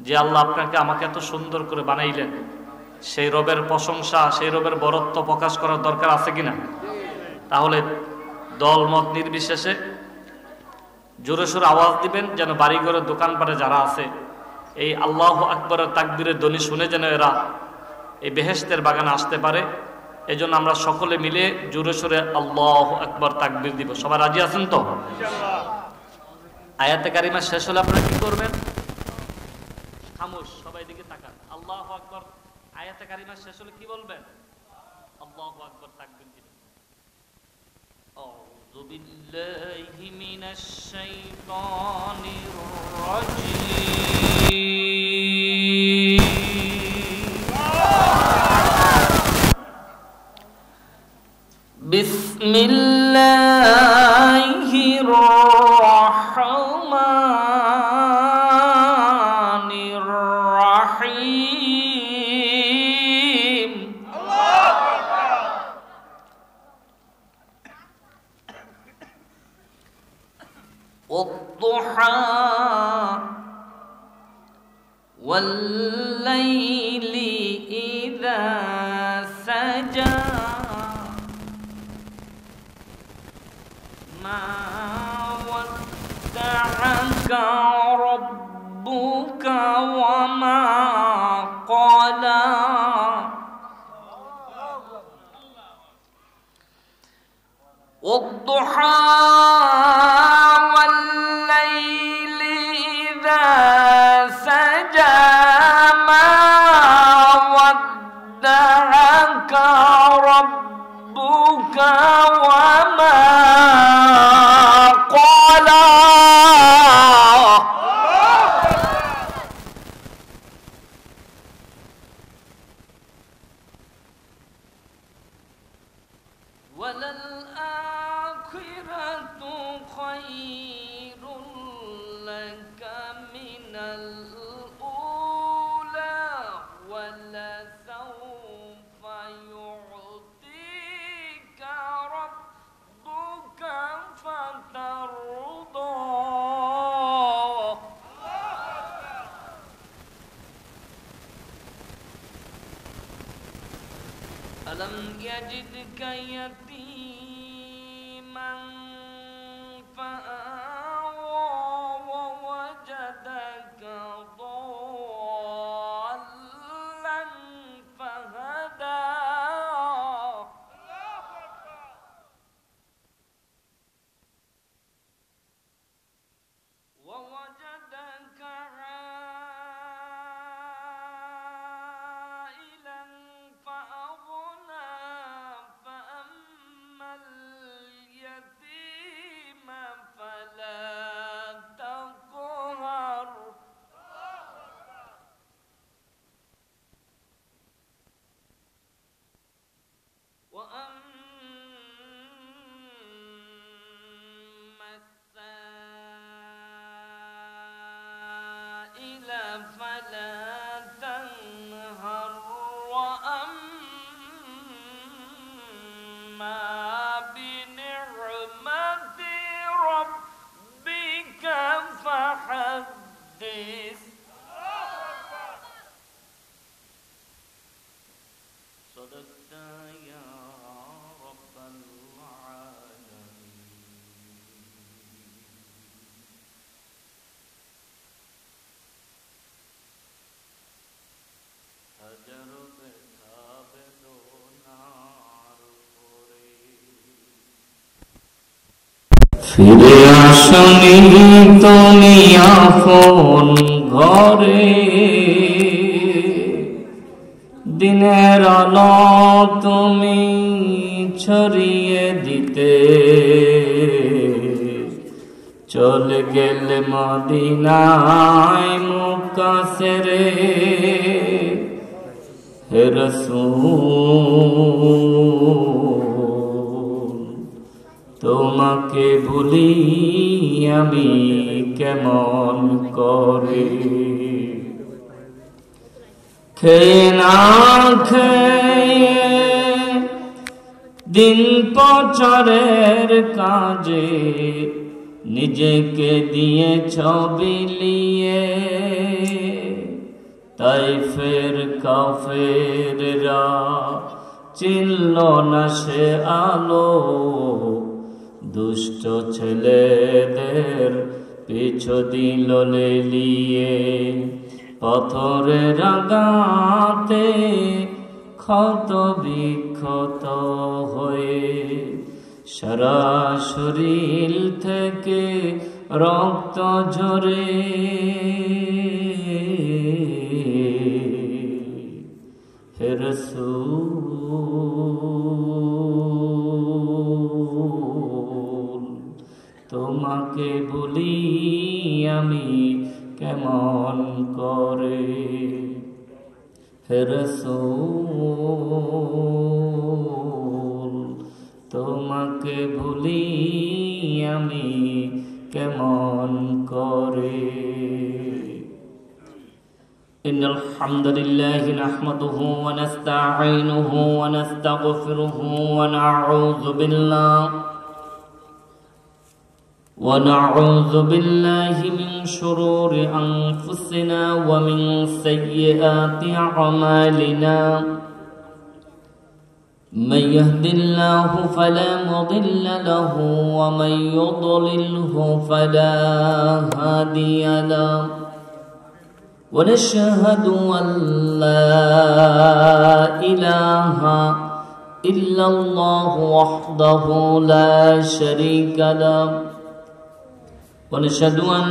যে আল্লাহ আপনাকে আমাকে এত সুন্দর করে বানাইলেন, সেই রবের প্রশংসা, সেই রবের বরত্ব প্রকাশ করার দরকার আছে কিনা? তাহলে দল মত নির্বিশেষে জোরে সোরে আওয়াজ দিবেন, যেন বাড়িঘরে দোকানপাটে যারা আছে এই আল্লাহু আকবরের তাকবীরের ধ্বনি শুনে যেন এরা এই বেহেশতের বাগানে আসতে পারে। এই জন্য আমরা সকলে মিলে জোরে সোরে আল্লাহু আকবর তাকবীর দিব। সবাই রাজি আছেন তো? আয়াতে কারিমা শেষ হলে আপনারা কি করবেন? খামোশ, সবাই দিকে তাকান। আল্লাহু আকবর আয়াতে কারিমা শেষ হলে কি বলবেন? আল্লাহু আকবর তাকবীর দিবেন। আউযু বিল্লাহি মিনাশ শাইতানির রাজীম। বিসমিল্লাহির রাহমানির রাহিম। والضحى والليل إذا سجى ما ودعك ربك وما قلى والضحى والليل إذا سجى ما ودعك ربك وما قلى وللآخرة خير لك من الأولى ولسوف يعطيك ربك فترضى ألم يجدك يتيما فآوى ووجدك ضالا فهدى ووجدك عائلا فأغنى فأما اليتيم فلا تقهر وأما السائل فلا تنهر وأما بنعمة ربك فحدث صدقت يا رب العالمين হাজার ব্যথা বেদনার পরে ফিরে আসনি তুমি আপন ঘরে, দিনের আলো তুমি ছড়িয়ে দিতে চলে গেলে মদিনায় মক্কা ছেড়ে। হে রাসূল তোমাকে ভুলি আমি কেমন করে, খেয়ে না খেয়ে দিন প্রচারের কাজে নিজেকে দিয়ে ছবিলিয়ে তাইফের কাফেররা চিনল না সে আলো, দুষ্ট ছেলেদের পিছু দিল লেলিয়ে। পাথরের আঘাতে ক্ষত বিক্ষত হয়ে সারা শরীর থেকে রক্ত ঝরে। হে রাসূল, তোমাকে ভুলি আমি কেমন করে। হে রাসূল, তোমাকে ভুলি আমি কেমন করে। ইন্নাল হামদুলিল্লাহি নাহমাদুহু ওয়া নাস্তাঈনুহু ওয়া নাস্তাগফিরুহু ওয়া নাউযু বিল্লাহি মিন শুরুরি আনফুসিনা ওয়া মিন সাইয়্যাতি আমালিনা। من يهد الله فلا مضل له ومن يضلله فلا هادي له، ونشهد أن لا إله إلا الله وحده لا شريك له، ونشهد أن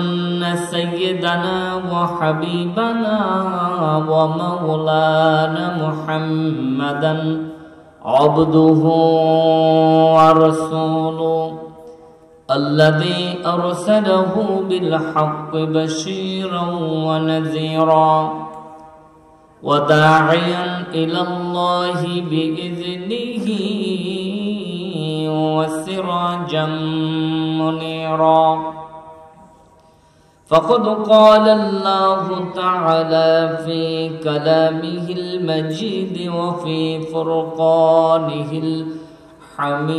سيدنا وحبيبنا ومولانا محمدا عبده ورسوله الذي أرسله بالحق بشيرا ونذيرا وداعيا إلى الله بإذنه وسراجا منيرا. فقد قال الله تعالى في كلامه المجيد وفي فرقانه الحميد: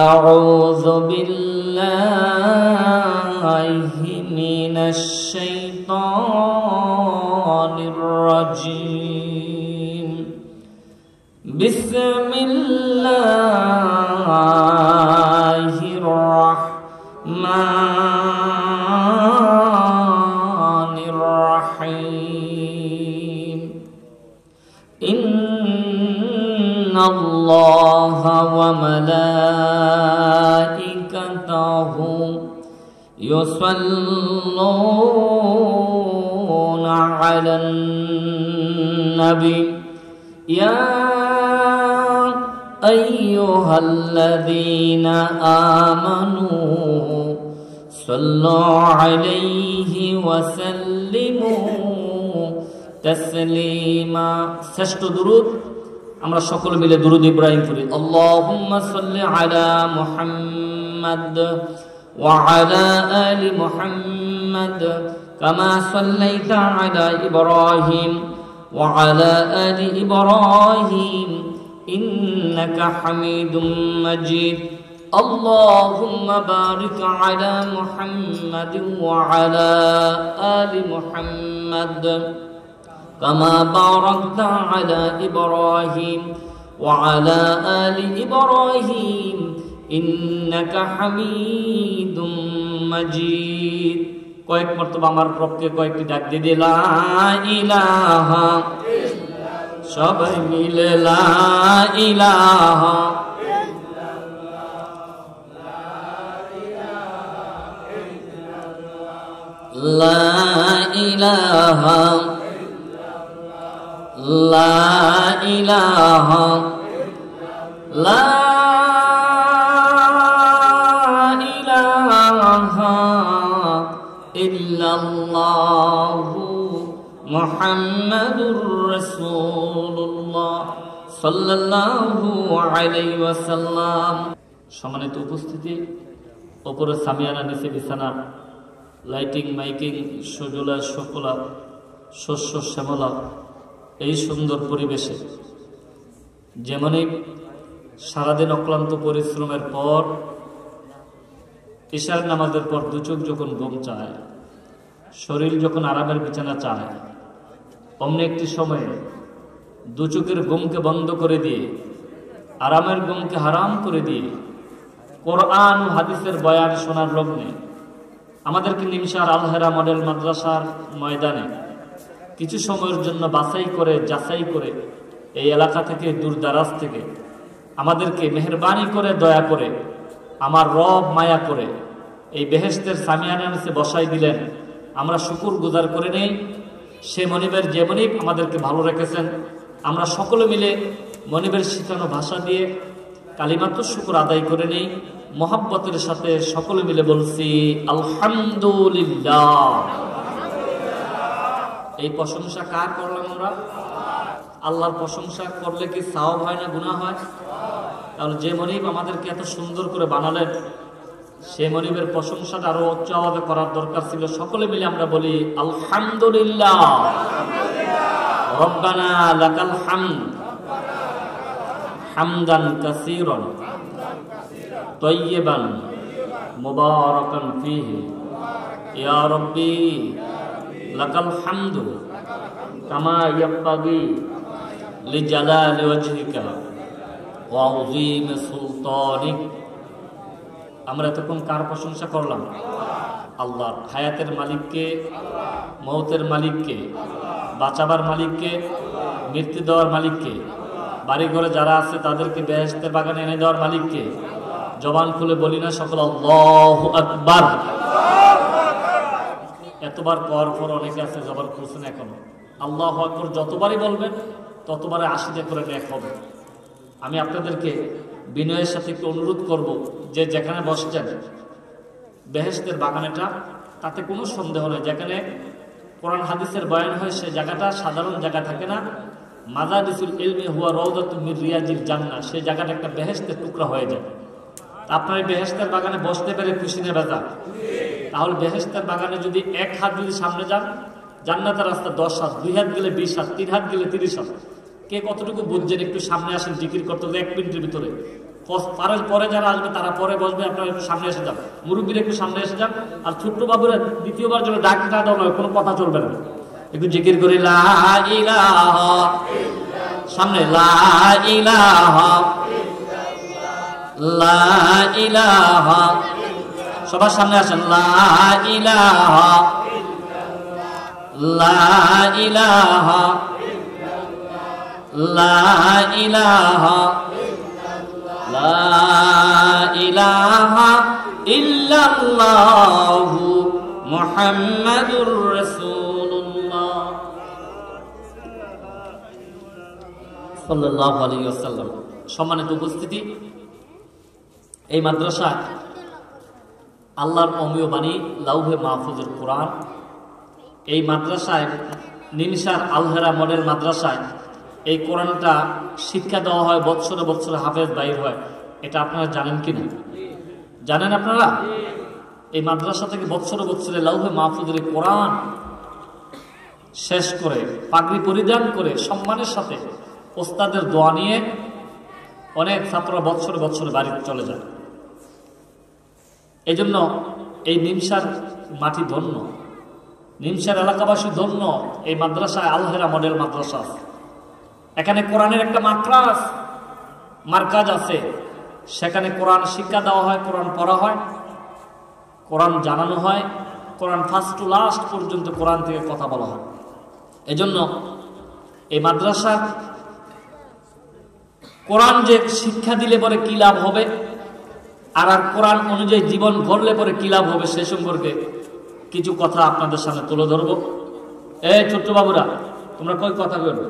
أعوذ بالله من الشيطان الرجيم. بسم الله الرحمن الرحيم. إن الله وملائكته يصلون على النبي يا أيها الذين آمنوا صلوا عليه وسلموا تسليما. শ্রেষ্ঠ দুরূদ আমরা সকলে মিলে দুরূদ ইব্রাহিম পড়ি। আল্লাহুম্মা সাল্লি আলা মুহাম্মাদ ওয়া আলা আলি মুহাম্মাদ কামা সাল্লাইতা আলা ইব্রাহিম ওয়া আলা আলি ইব্রাহিম إنك حميد مجيد. اللهم بارك على محمد وعلى آل محمد كما باركت على إبراهيم وعلى آل إبراهيم إنك حميد مجيد. কয়েক মর্তবা আমার রবকে কয়েকটি ডাক দিয়ে লা ইলাহা, সবাই মিলে লা ইলাহা লা ইলাহা লা ইলাহা লা ইলাহা ইল্লাল্লাহু মুহাম্মাদুর রাসূলুল্লাহ সাল্লাল্লাহু আলাইহি ওয়াসাল্লাম। সম্মানিত উপস্থিতি, উপরে সামিয়ানা, নিচে বিছানা, লাইটিং, মাইকিং, সুজলা সুফলা, শস্য শ্যামলা, এই সুন্দর পরিবেশে যেমনই সারাদিন অক্লান্ত পরিশ্রমের পর ইশার নামাজের পর দু চোখ যখন ঘুম চায়, শরীর যখন আরামের বিছানা চায়, অমনি একটি সময়ে দু চোখের ঘুমকে বন্ধ করে দিয়ে, আরামের ঘুমকে হারাম করে দিয়ে কোরআন ও হাদিসের বয়ান শোনার লগ্নে আমাদেরকে নিমসার আলহেরা মডেল মাদ্রাসার ময়দানে কিছু সময়ের জন্য বাছাই করে যাচাই করে এই এলাকা থেকে দূর দারাজ থেকে আমাদেরকে মেহেরবানি করে দয়া করে আমার রব মায়া করে এই বেহেশতের সামিয়ানার নিচে বসাই দিলেন। আমরা শুকুর গুজার করে নেই। সে মনিবের যে মনিব আমাদেরকে ভালো রেখেছেন, আমরা সকলে মিলে মনিবের শিখানো ভাষা দিয়ে কালিমাতুর শুকুর আদায় করে নেই। মোহাব্বতের সাথে সকলে মিলে বলছি আলহামদুলিল্লাহ। এই প্রশংসা কার করলাম আমরা? আল্লাহর প্রশংসা করলে কি সওয়াব হয় না গুনাহ হয়? তাহলে যে মনিব আমাদেরকে এত সুন্দর করে বানালেন, সে মনিবের প্রশংসাটা আরো উচ্চ আওয়াজে করার দরকার ছিল। সকলে মিলে আমরা বলি আলহামদুলিল্লাহ। রব্বানা লাকাল হামদ হামদান কাসীরান তাইয়্যিবান মুবারাকান ফীহি ইয়া রাব্বি লাকাল হামদু কামা ইয়ানবাগি লিজালালি ওয়াজহিকা ওয়া আযীমি সুলতানিক। আমরা এতক্ষণ কার প্রশংসা করলাম? আল্লাহর। হায়াতের মালিককে, মৌতের মালিককে, বাঁচাবার মালিককে, মৃত্যু দেওয়ার মালিককে, বাড়ি ঘরে যারা আছে তাদেরকে বেহেশতের বাগানে এনে দেওয়ার মালিককে। জবান খুলে বলি না সকল আল্লাহু আকবার? এতবার পর পর অনেকে আছে জবান খুলছেন এখনো। আল্লাহু আকবার যতবারই বলবেন ততবারে 80টা করে নেক হবে। আমি আপনাদেরকে বিনয়ের সাথে একটু অনুরোধ করব যে যেখানে বসছেন বেহেশতের বাগানেটা, তাতে কোনো সন্দেহ নেই। যেখানে কোরআন হাদিসের বয়ান হয় সে জায়গাটা সাধারণ জায়গা থাকে না। মাজালিসুল ইলমি হুয়া রাউদাতুম মির রিয়াজিল জান্নাহ, সেই জায়গাটা একটা বেহেশতের টুকরা হয়ে যায়। আপনার এই বেহেশতের বাগানে বসতে পেরে খুশি নেবে বেজা? তাহলে বেহেশতের বাগানে যদি এক হাত যদি সামনে যান, জান্নাতের রাস্তা 10 হাত, 2 হাত গেলে 20 হাত, 3 হাত গেলে 30 হাত। কে কতটুকু বুঝছেন? একটু সামনে আসেন, জিকির করতে হবে 1 মিনিটের ভিতরে। পরে যারা আসবে তারা পরে বসবে, আপনারা একটু সামনে এসে যান। মুরব্বীরা একটু সামনে এসে যান। আর ছোট্ট বাবুরা দ্বিতীয়বার জন্য ডাক দাও নয়, কোনো কথা চলবে না। একটু জিকির করি লা ইলাহা, সামনে লা ইলাহা লা ইলাহা, সবার সামনে আসেন লা ইলাহা লা ইলাহা লা ইলাহা লা ইলাহা ইল্লাল্লাহু মুহাম্মাদুর রাসূলুল্লাহ সাল্লাল্লাহু আলাইহি ওয়াসাল্লাম। সম্মানিত উপস্থিতি, এই মাদ্রাসা আল্লাহর অমীয় বাণী লাউহে মাহফুজের কোরআন। এই মাদ্রাসায় নিমসার আলহেরা মডেল মাদ্রাসায় এই কোরআনটা শিক্ষা দেওয়া হয়, বৎসরে বৎসরে হাফেজ বাইর হয়। এটা আপনারা জানেন কি না? জানেন আপনারা? এই মাদ্রাসা থেকে বৎসরে বৎসরে লাউহে মাহফুজের কোরআন শেষ করে পাগড়ি পরিধান করে সম্মানের সাথে ওস্তাদের দোয়া নিয়ে অনেক ছাত্ররা বৎসরে বৎসরে বাড়িতে চলে যায়। এই জন্য এই নিমসার মাটি ধন্য, নিমসার এলাকাবাসী ধন্য। এই মাদ্রাসায় আলহেরা মডেল মাদ্রাসা আছে। এখানে কোরআনের একটা মার্কাজ আছে। সেখানে কোরআন শিক্ষা দেওয়া হয়, কোরআন পড়া হয়, কোরআন জানানো হয়, কোরআন ফার্স্ট টু লাস্ট পর্যন্ত কোরআন থেকে কথা বলা হয়। এজন্য এই মাদ্রাসা কোরআন যে শিক্ষা দিলে পরে কি লাভ হবে আর কোরআন অনুযায়ী জীবন গড়লে পরে কি লাভ হবে সে সম্পর্কে কিছু কথা আপনাদের সামনে তুলে ধরবো। এই ছোট্ট বাবুরা, তোমরা কই কথা বলো?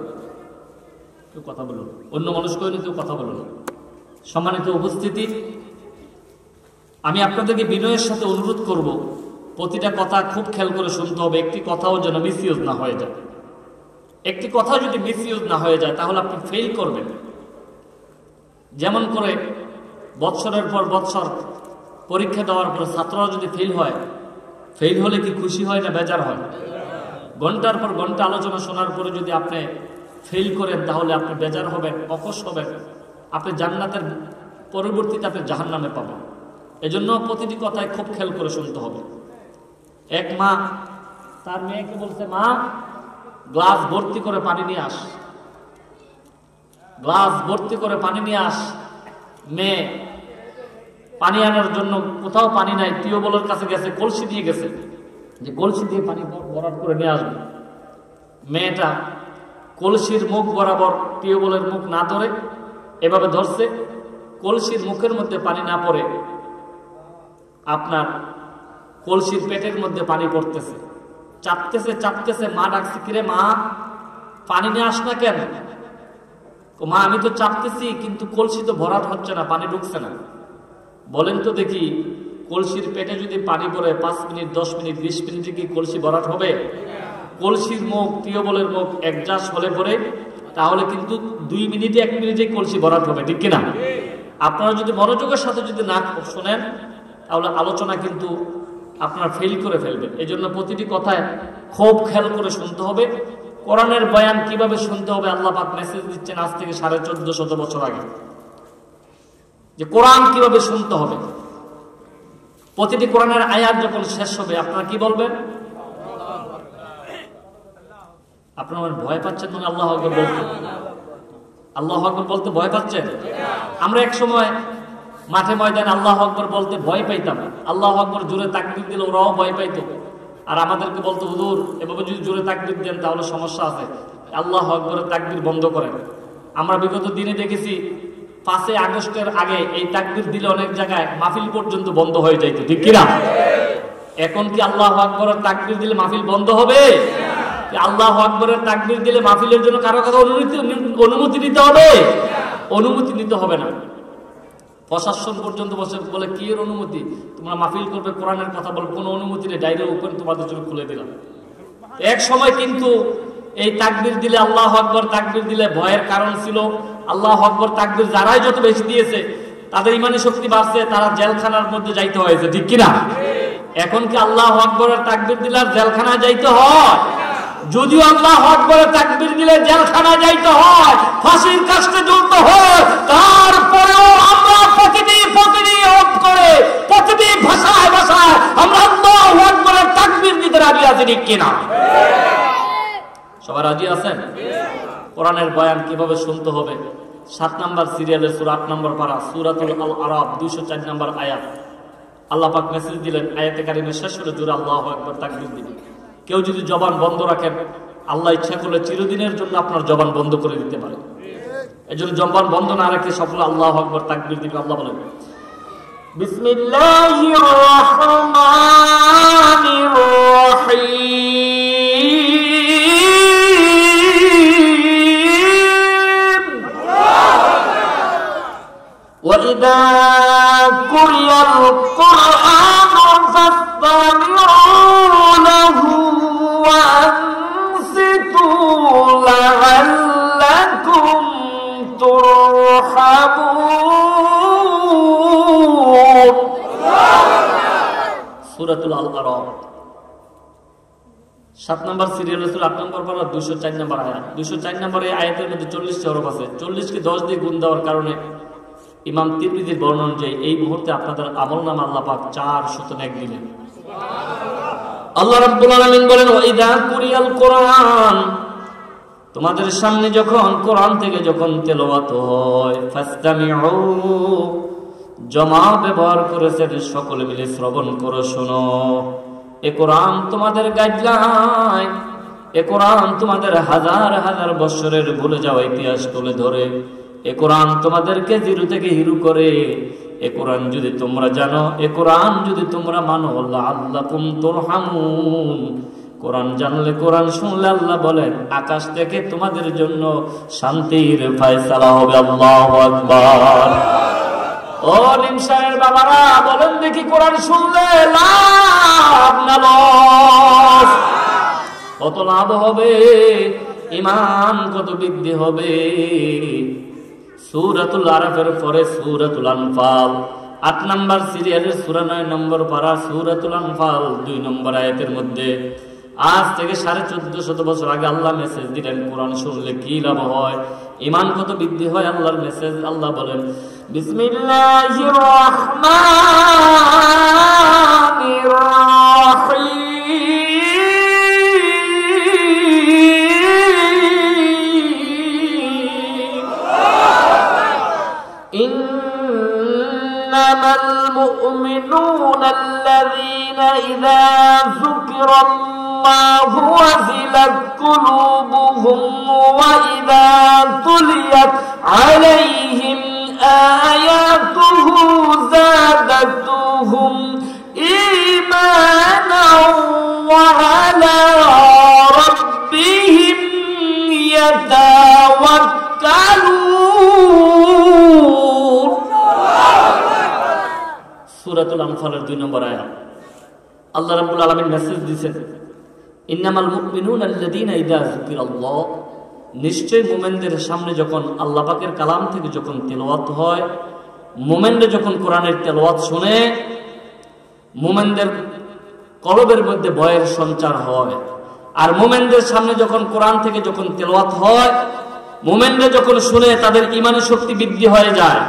কেউ কথা বলো, অন্য মানুষ কইনি, কেউ কথা বলো না। সম্মানিত উপস্থিতি, আমি আপনাদেরকে বিনয়ের সাথে অনুরোধ করব, প্রতিটা কথা খুব খেয়াল করে শুনতে হবে। একটি কথাও যেন মিসইউজ না হয়ে যায়। একটি কথা যদি মিসইউজ না হয়ে যায় তাহলে আপনি ফেল করবেন। যেমন করে বৎসরের পর বৎসর পরীক্ষা দেওয়ার পর ছাত্ররা যদি ফেল হয়, ফেল হলে কি খুশি হয় না বেজার হয়? ঘন্টার পর ঘন্টা আলোচনা শোনার পরে যদি আপনি ফেল করেন তাহলে আপনি বেজার হবেন, অখুশ হবেন। আপনি জান্নাতের পরবর্তীতে আপনি জাহান্নামে পাবেন। এজন্য প্রতিটি কথায় খুব খেয়াল করে শুনতে হবে। এক মা তার মেয়েকে বলছে, মা গ্লাস ভর্তি করে পানি নিয়ে আস, গ্লাস ভর্তি করে পানি নিয়ে আস। মেয়ে পানি আনার জন্য কোথাও পানি নাই, টিউবওয়েলের কাছে গেছে, কলসি দিয়ে গেছে যে কলসি দিয়ে পানি ভরাট করে নিয়ে আসবে। মেয়েটা কলসির মুখ বরাবর টিউবওয়েলের মুখ না ধরে এভাবে ধরছে, কলসির মুখের মধ্যে পানি না পড়ে আপনার কলসির পেটের মধ্যে পানি পড়তেছে, চাপতেছে চাপতেছে। মা ডাকছে, কিরে মা পানি নিয়ে আস না কেন? মা আমি তো চাপতেছি কিন্তু কলসি তো ভরাট হচ্ছে না, পানি ঢুকছে না। বলেন তো দেখি, কলসির পেটে যদি পানি পড়ে 5 মিনিট 10 মিনিট 20 মিনিটে কি কলসি ভরাট হবে? কলসির মুখ টিউবওয়েলের মুখ অ্যাডজাস্ট হলে পরে তাহলে কিন্তু 2 মিনিটে 1 মিনিটে কলসি ভরাট হবে, ঠিক কিনা? আপনারা যদি মনোযোগের সাথে যদি না শোনেন তাহলে আলোচনা কিন্তু আপনার ফেল করে ফেলবেন। এই জন্য প্রতিটি কথায় খুব খেয়াল করে শুনতে হবে। কোরআনের বয়ান কিভাবে শুনতে হবে আল্লাহ পাক মেসেজ দিচ্ছেন আজ থেকে 1450 বছর আগে, যে কোরআন কিভাবে শুনতে হবে। প্রতিটি কোরআনের আয়াত যখন শেষ হবে আপনারা কি বলবেন? আপনারা ভয় পাচ্ছেন না? আল্লাহু আকবার বলতে, আল্লাহু আকবার বলতে ভয় পাচ্ছেন? আমরা এক সময় মাঠে ময়দানে আল্লাহু আকবার বলতে ভয় পাইতাম। আল্লাহু আকবার জোরে তাকবীর দিলে ওরাও ভয় পাইতো, আর আমাদেরকে বলতো, হুজুর এভাবে যদি জোরে তাকবীর দেন তাহলে সমস্যা আছে, আল্লাহু আকবারের তাকবীর বন্ধ করেন। আমরা বিগত দিনে দেখেছি 5 আগস্টের আগে এই তাকবীর দিলে অনেক জায়গায় মাহফিল পর্যন্ত বন্ধ হয়ে যাইতো, ঠিক কিনা? এখন কি আল্লাহু আকবারের তাকবীর দিলে মাহফিল বন্ধ হবে? আল্লাহু আকবারের তাকবীর দিলে মাহফিলের জন্য কারো কাছে অনুমতি নিতে হবে? অনুমতি নিতে হবে না। প্রশাসন পর্যন্ত বসে বলে, কি এর অনুমতি? তোমরা মাহফিল করবে, কোরআনের কথা বল, কোনো অনুমতি নেই, ডাইরেক্ট ওপেন তোমাদের জন্য খুলে দিলাম। এক সময় কিন্তু এই তাকবীর দিলে, আল্লাহু আকবার তাকবীর দিলে ভয়ের কারণ ছিল। আল্লাহু আকবার তাকবীর যারাই যত বেশি দিয়েছে তাদের ইমানি শক্তি বাড়ছে, তারা জেলখানার মধ্যে যাইতে হয়েছে, ঠিক কিনা? এখন কি আল্লাহু আকবারের তাকবীর দিলে আর জেলখানায় যাইতে হয়? যদিও আল্লাহু আকবারের তাকবীর দিলে জেলখানায় যাইতে হয়, ফাঁসির কাস্টে ঝুলতে হয়, তারপরেও আমরা প্রতিটি অফ করে প্রতিটি ভাষায় আমরা আল্লাহু আকবারের তাকবীর দিতে রাজি আছি, ঠিক কিনা? সবাই রাজি আছেন? কোরআনের বয়ান কিভাবে শুনতে হবে 7 নম্বর সিরিয়ালের সূরা 8 নম্বর পারা সূরাতুল আল আরাফ 204 নম্বর আয়াত আল্লাহ পাক মেসেজ দিলেন। আয়াতে কারিমের শেষ হলে জোরে আল্লাহু আকবার তাকবীর দিবেন। কেউ যদি জবান বন্ধ রাখেন, আল্লাহ ইচ্ছা করলে চিরদিনের জন্য আপনার জবান বন্ধ করে দিতে পারে। এজন্য জবান বন্ধ না রেখে সকলে আল্লাহু আকবার তাকবীর দিবেন। আল্লাহ বলেন, বিসমিল্লাহির রহমানির রহিম। ওয়াইদা কুরিয়াল কুরআনু ফাসতামিউ লাহু ওয়া আনসিতু লাআল্লাকুম তুরহামুন। সূরাতুল আল আরাফ 7 নম্বর সিরিয়ালের সূরা 8 নম্বর পারা 204 নম্বর আয়াত। 204 নম্বর এই আয়াতের মধ্যে 40 টা হরফ আছে। 40 কে 10 দিয়ে গুণ দেওয়ার কারণে ইমাম তিরমিজির বর্ণনা অনুযায়ী এই মুহূর্তে আপনাদের আমলনামা আল্লাহ পাক 400 নেক দিলেন। আল্লাহ রাব্বুল আলামিন বলেন, ওয়াইদা কুরিয়াল কোরআন, তোমাদের সামনে যখন কোরআন থেকে যখন তেলাওয়াত হয়, ফাসতামিউ, জমা ব্যবহার করেছেন, সকলে মিলে শ্রবণ করো, শোনো। এ কোরআন তোমাদের গাইডলাইন, এ কোরআন তোমাদের হাজার হাজার বছরের ভুলে যাওয়া ইতিহাস তুলে ধরে, এ কোরআন তোমাদেরকে জিরো থেকে হিরো করে। এ কোরআন যদি তোমরা জানো, এ কোরআন যদি তোমরা মানো, লাআল্লাকুম তুরহামুন, কোরআন জানলে, কোরআন শুনলে আল্লাহ বলেন আকাশ থেকে তোমাদের জন্য শান্তির ফয়সালা হবে। আল্লাহু আকবার। ও নিমসারের বাবারা বলেন দেখি, কোরআন শুনলে লাভ না লস? কত লাভ হবে, ঈমান কত বৃদ্ধি হবে। সূরাতুল আরাফের পরে সূরাতুল আনফাল 8 নম্বর সিরিয়ালের সূরা 9 নম্বর পারা সূরাতুল আনফাল 2 নম্বর আয়াতের মধ্যে আজ থেকে 1450 বছর আগে আল্লাহ মেসেজ দিলেন কোরআন শুনলে কি লাভ হয়, ঈমান কত বৃদ্ধি হয়। আল্লাহর মেসেজ, আল্লাহ বলেন বিসমিল্লাহির রহমানির রহিম ইন্নামাল মুমিনুনা আল্লাযীনা ইযা যুকিরাল্লাহু ওয়াজিলাত কুলুবুহুম ওয়া ইযা তুলিয়াত আলাইহিম آياته زادتهم إيمانا وعلى ربهم يتوكلون سورة الأنفال 2 নম্বর আয়াত আল্লাহ রাব্বুল আলামিন মেসেজ দিয়েছেন ইন্নামাল মুমিনুনা আল্লাযীনা ইযা যুকিরাল্লাহ নিশ্চয় মুমিনদের সামনে যখন আল্লাহ পাকের কালাম থেকে যখন তেলাওয়াত হয়, মুমিনরা যখন কোরআনের তেলাওয়াত শুনে, মুমিনদের কলবের মধ্যে ভয়ের সঞ্চার হয়। আর মুমিনদের সামনে যখন কোরআন থেকে যখন তেলাওয়াত হয়, মুমিনরা যখন শুনে তাদের ঈমানের শক্তি বৃদ্ধি হয়ে যায়।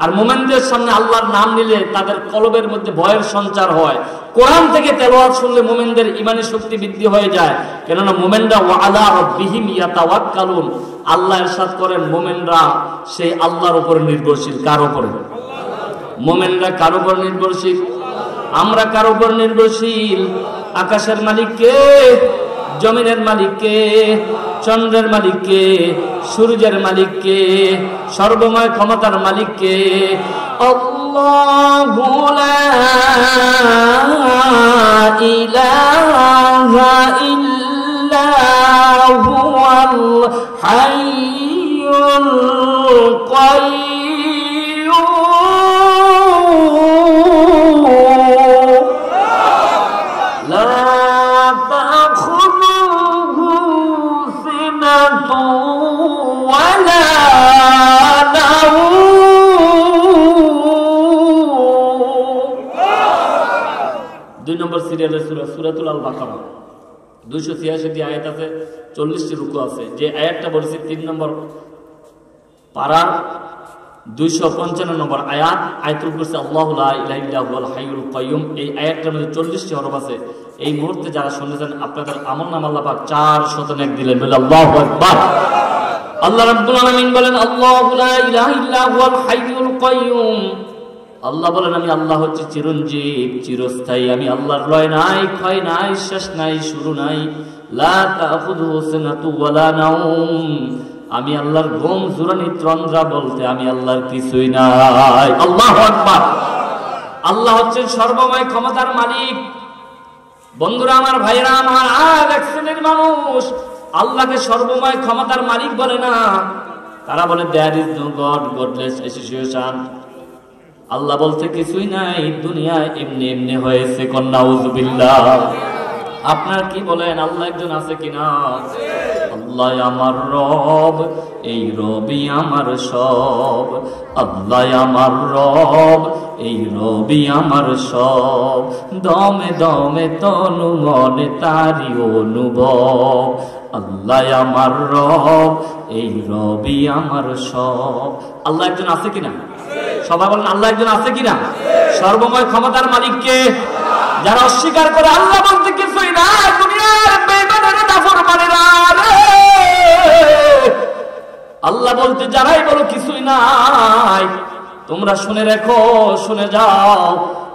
আর মুমিনদের সামনে আল্লাহর নাম নিলে তাদের কলবের মধ্যে ভয়ের সঞ্চার হয়। কোরআন থেকে তেলাওয়াত শুনলে মুমিনদের ঈমানের শক্তি বৃদ্ধি হয়ে যায়, কেননা মুমিনরা ওয়া আলা রাব্বিহিম ইয়াতাওয়াক্কালুন, আল্লাহ ইরশাদ করেন মুমিনরা সেই আল্লাহর উপর নির্ভরশীল। কার উপরে? মুমিনরা কার উপর নির্ভরশীল? আমরা কার উপর নির্ভরশীল? আকাশের মালিক কে? জমিনের মালিক কে? চন্দ্রের মালিক কে? সূর্যের মালিক কে? সর্বময় ক্ষমতার মালিক কে? আল্লাহু লা ইলাহা ইল্লা হুয়াল হাইয়ুল কাইয়্যুম লা তাখুযুহু সিনাতুন ওয়ালা নাওম। 2 নম্বর সিরিয়ালের সূরা সূরাতুল আল বাকারা 286টি আয়াত আছে, 40টি রুকু আছে। যে আয়াতটা বলেছি 3 নম্বর পারার 255 নম্বর আয়াত, আয়াতুল কুরসি আল্লাহু লা ইলাহা ইল্লা হুয়াল হাইয়ুল কাইয়্যুম, এই আয়াতটার মধ্যে 40টি হরফ আছে। এই মুহূর্তে যারা শুনেছেন আপনাদের আমলনামা আল্লাহ পাক 400 নেক দিলেন, বলে আল্লাহু আকবার। আল্লাহ রাব্বুল আলামিন বলেন আল্লাহু লা ইলাহা ইল্লা হুয়াল হাইয়ুল কাইয়্যুম, আল্লাহ বলেন আমি আল্লাহ হচ্ছি চিরঞ্জীব, চিরস্থায়ী। আমি আল্লাহর লয় নাই, ক্ষয় নাই, শেষ নাই, শুরু নাই। লা তাখুযুহু সিনাতু ওয়ালা নাওম, আমি আল্লাহর ঘুম জুরানি তন্দ্রা বলতে আমি আল্লাহর কিছুই নাই। আল্লাহু আকবার। আল্লাহ হচ্ছেন সর্বময় ক্ষমতার মালিক। বন্ধুরা আমার, ভাইরা আমার, আর এক শ্রেণীর মানুষ আল্লাহকে সর্বময় ক্ষমতার মালিক বলে না। তারা বলে there is no God, godless association. Allah বলতে কিছুই নাই, দুনিয়ায় এমনি এমনি হয়েছে। নাউযুবিল্লাহ। আপনার কি বলেন, আল্লাহ একজন আছে কিনা? আল্লাহ আমার রব, এই রবি আমার সব। আল্লাহ আমার রব, এই রবি আমার সব। দমে দমে তনু মনে তারি অনুভব। আল্লাহ আমার রব, এই রবি আমার সব। আল্লাহ একজন আছে কিনা? সবাই বলেন আল্লাহ একজন আছে কিনা? সর্বময় ক্ষমতার মালিক কে? যারা অস্বীকার করে আল্লাহ বলতে কিছুই না, দুনিয়ার বেঈমানেরা, নাফরমানেরা, আল্লাহ বলতে যারাই বলো কিছুই নাই, তোমরা শুনে রেখো, শুনে যাও,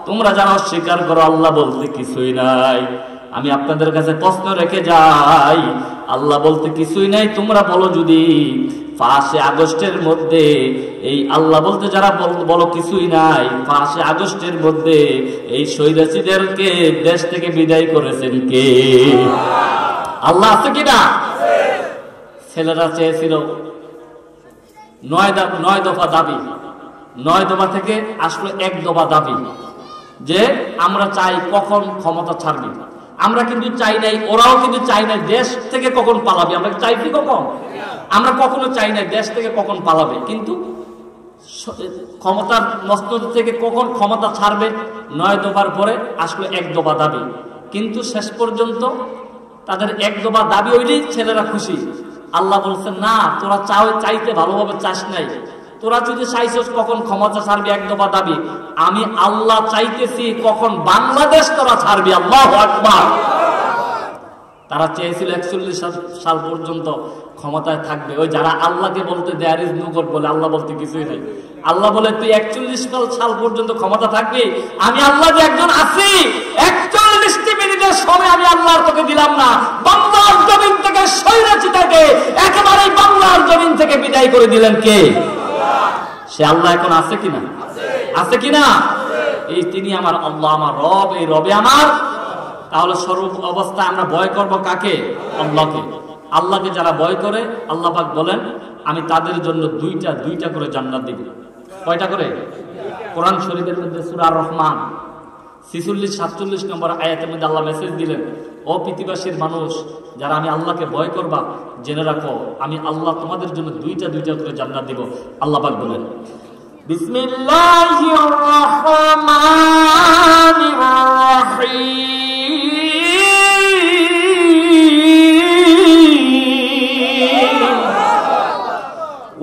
তোমরা যারা অস্বীকার করো আল্লাহ বলতে কিছুই নাই, আমি আপনাদের কাছে প্রশ্ন রেখে যাই, আল্লাহ বলতে কিছুই নাই তোমরা বলো যদি 5 আগস্টের মধ্যে এই আল্লাহ বলতে যারা বলো কিছুই নাই, 5 আগস্টের মধ্যে এই স্বৈরাচারীদেরকে দেশ থেকে বিদায় করেছেন কে? আল্লাহ আছে কিনা? ছেলেরা চেয়েছিল 9 দফা দাবি, 9 দফা থেকে আসলে 1 দফা দাবি যে আমরা চাই কখন ক্ষমতা ছাড়বি। আমরা কিন্তু চাই নাই, ওরাও কিন্তু চাই নাই দেশ থেকে কখন পালাবে। আমরা চাইছি কখন? আমরা কখনো চাই নাই দেশ থেকে কখন পালাবে, কিন্তু ক্ষমতার মস্তক থেকে কখন ক্ষমতা ছাড়বে। 9 দফার পরে আসলে 1 দফা দাবি, কিন্তু শেষ পর্যন্ত তাদের 1 দফা দাবি হইলেই ছেলেরা খুশি। আল্লাহ বলছেন না, তোরা চাইতে ভালোভাবে চাস নাই, তোরা যদি চাইছস কখন ক্ষমতা ছাড়বি এক দফা দাবি, আমি আল্লাহ চাইতেছি কখন বাংলাদেশ তোরা ছাড়বি। আল্লাহু আকবার। তারা চেয়েছিল 41 সাল পর্যন্ত ক্ষমতায় থাকবে। ওই যারা আল্লাহকে বলতে দেয়ার ইজ নো গড বলে, আল্লাহ বলতে কিছুই নাই। আল্লাহ বলে তুই 41 সাল পর্যন্ত ক্ষমতা থাকবি, আমি আল্লাহ যে একজন আছি, 41 মিনিটের সময় আমি আল্লাহর তোকে দিলাম না। বাংলার জমিন থেকে স্বৈরাচিতাকে একেবারে বাংলার জমিন থেকে বিদায় করে দিলেন কে? সে আল্লাহ এখন আছে কিনা? আছে কিনা? এই তিনি আমার আল্লাহ, আমার রব, এই রবে আমার। তাহলে স্বরূপ অবস্থায় আমরা ভয় করব কাকে? আল্লাহকে। আল্লাহকে যারা ভয় করে আল্লাহ পাক বলেন আমি তাদের জন্য দুইটা করে জান্নাত দিব। কয়টা করে? কোরআন শরীফের মধ্যে সূরা আর-রহমান 46-47 নম্বর আয়াতের মধ্যে আল্লাহ মেসেজ দিলেন, ও পৃথিবীবাসীর মানুষ যারা আমি আল্লাহকে ভয় করবা, জেনে রাখো আমি আল্লাহ তোমাদের জন্য দুইটা করে জান্নাত দিব। আল্লাহ পাক বলেন বিসমিল্লাহির রহমানির রহিম,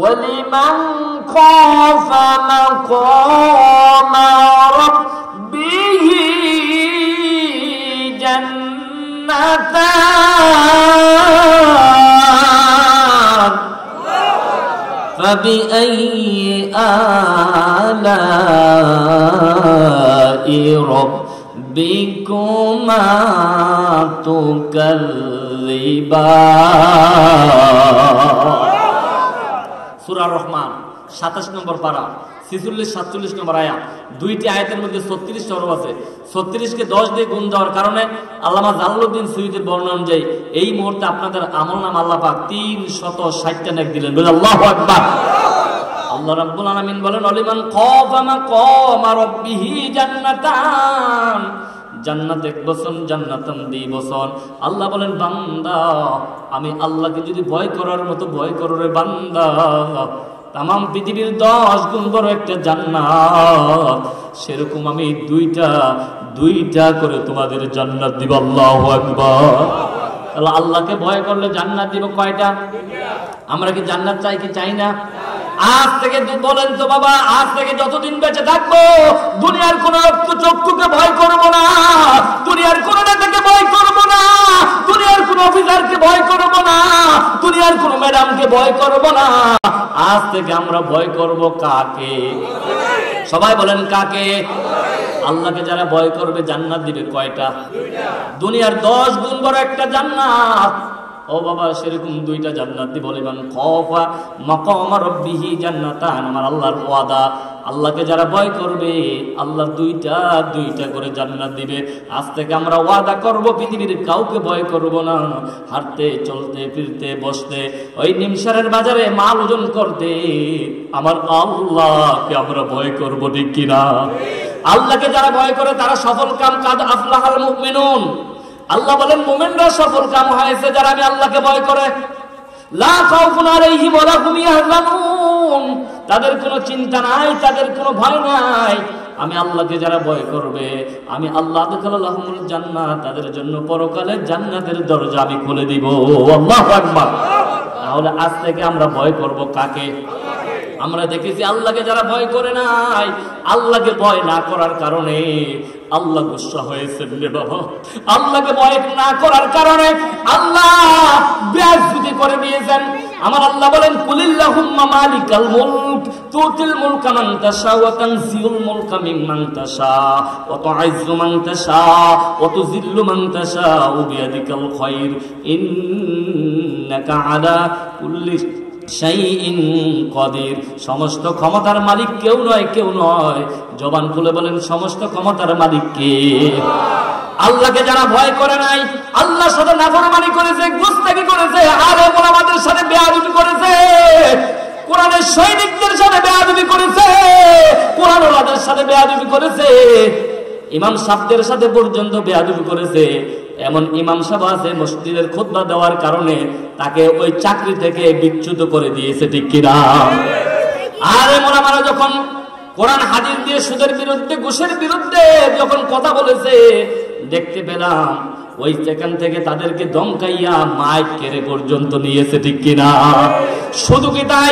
وَلِمَنْ خَافَ مَقَامَ رَبِّهِ جَنَّتَانِ فَبِأَيِّ آلَاءِ رَبِّكُمَا تُكَذِّبَانِ। সূরা রহমান 27 নম্বর পারা 46-47 নম্বর আয়াত। দুইটি আয়াতের মধ্যে 36 হরফ আছে। 36কে 10 দিয়ে গুণ দেওয়ার কারণে আল্লামা জালালউদ্দিন সুয়ুতির বর্ণনা অনুযায়ী এই মুহূর্তে আপনাদের আমলনামা আল্লাহ পাক 360টা নেক দিলেন। বলে আল্লাহু আকবার। আল্লাহ রাব্বুল আলামিন বলেন অলিমান খাফা মাকামা রাব্বিহি জান্নাতান, জান্নাত 1 বছর, জান্নাতান 2 বছর। আল্লাহ বলেন বান্দা আমি আল্লাহকে যদি ভয় করার মতো ভয় করো রে বান্দা, তাম পৃথিবীর 10 গুণ বড় একটা জান্নাত, সেরকম আমি দুইটা করে তোমাদের জান্নাত দিব। আল্লাহু আকবার। তাহলে আল্লাহকে ভয় করলে জান্নাত দিব কয়টা? আমরা কি জান্নাত চাই কি চাই না? আজ থেকে বলেন তো বাবা, আজ থেকে যতদিন বেঁচে থাকবো দুনিয়ার কোন চক্ষুকে ভয় করবো না, দুনিয়ার কোন নেতাকে ভয় করবো না, দুনিয়ার কোন অফিসারকে ভয় করবো না, দুনিয়ার কোন ম্যাডামকে ভয় করবো না। আজ থেকে আমরা ভয় করব কাকে? সবাই বলেন কাকে? আল্লাহকে যারা ভয় করবে জান্নাত দিবে কয়টা? দুনিয়ার 10 গুণ বড় একটা জান্নাত। ও বাবা সেরকম 2টা জান্নাত দিব। বলিমান খাফা মাকাম রাব্বিহি জান্নাতান, আমার আল্লাহর ওয়াদা, আল্লাহকে যারা ভয় করবে আল্লাহ দুইটা করে জান্নাত দিবে। আজ থেকে আমরা ওয়াদা করব পৃথিবীর কাউকে ভয় করব না। হাঁটতে চলতে ফিরতে বসতে ওই নিমসারের বাজারে মাল ওজন করতে আমার আল্লাহকে আমরা ভয় করব, ঠিক কিনা? আল্লাহকে যারা ভয় করে তারা সফল কাম, কাদ আফলাহাল মুমিনুন। আল্লাহ বলেন মুমিনরা সফল কাম হয়েছে যারা আমি আল্লাহকে ভয় করে। লা খাউফুন আলাইহিম ওয়া লা হুম ইয়াহজানুন, তাদের কোনো চিন্তা নাই, তাদের কোনো ভয় নাই। আমি আল্লাহকে যারা ভয় করবে আমি আল্লাহ আদখালাহুমুল জান্নাত, তাদের জন্য পরকালের জান্নাতের দরজা আমি খুলে দিব। আল্লাহু আকবার। তাহলে আজ থেকে আমরা ভয় করব কাকে? আমরা দেখেছি আল্লাহকে যারা ভয় করে নাই, আল্লাহকে ভয় না করার কারণে আল্লাহ গুসা হয়েছেন রে বাবা। আল্লাহকে ভয় না করার কারণে আল্লাহ বেয়াজ্জতি করে দিয়েছেন। আমার আল্লাহ বলেন কুলিল্লাহুম্মা মালিকাল মুলক তুতিল মুলকা মান তাশা ওয়া তানজিউল মুলকা মিম্মান তাশা ওয়া তু'ইজ্জু মান তাশা ওয়া তুযিল্লু মান তাশা বিয়াদিকাল খায়র ইন্নাকা আলা কুল্লি শাইইন কাদির। সমস্ত ক্ষমতার মালিক কেউ নয়। জবান খুলে বলেন সমস্ত ক্ষমতার মালিক কে? আল্লাহকে যারা ভয় করে নাই, আল্লাহর সাথে নাফরমানি করেছে, গুস্তাখি করেছে, আলেম ওলামাদের সাথে বেয়াদবি করেছে, কোরআনের সৈনিকদের সাথে বেয়াদবি করেছে, কোরআন ওলামাদের সাথে বেয়াদবি করেছে, ইমাম সাহেবদের সাথে পর্যন্ত বেয়াদবি করেছে। এমন ইমাম সাহেব আছে মসজিদের খুতবা দেওয়ার কারণে তাকে ওই চাকরি থেকে বিচ্যুত করে দিয়েছে, ঠিক কিনা? আর ওলামারা যখন কোরআন হাদিস দিয়ে সুদের বিরুদ্ধে, ঘুষের বিরুদ্ধে যখন কথা বলেছে, দেখতে পেলাম ওই সেখান থেকে তাদেরকে দমকাইয়া মাইক কেড়ে পর্যন্ত নিয়েছে, ঠিক কিনা? শুধু কি তাই,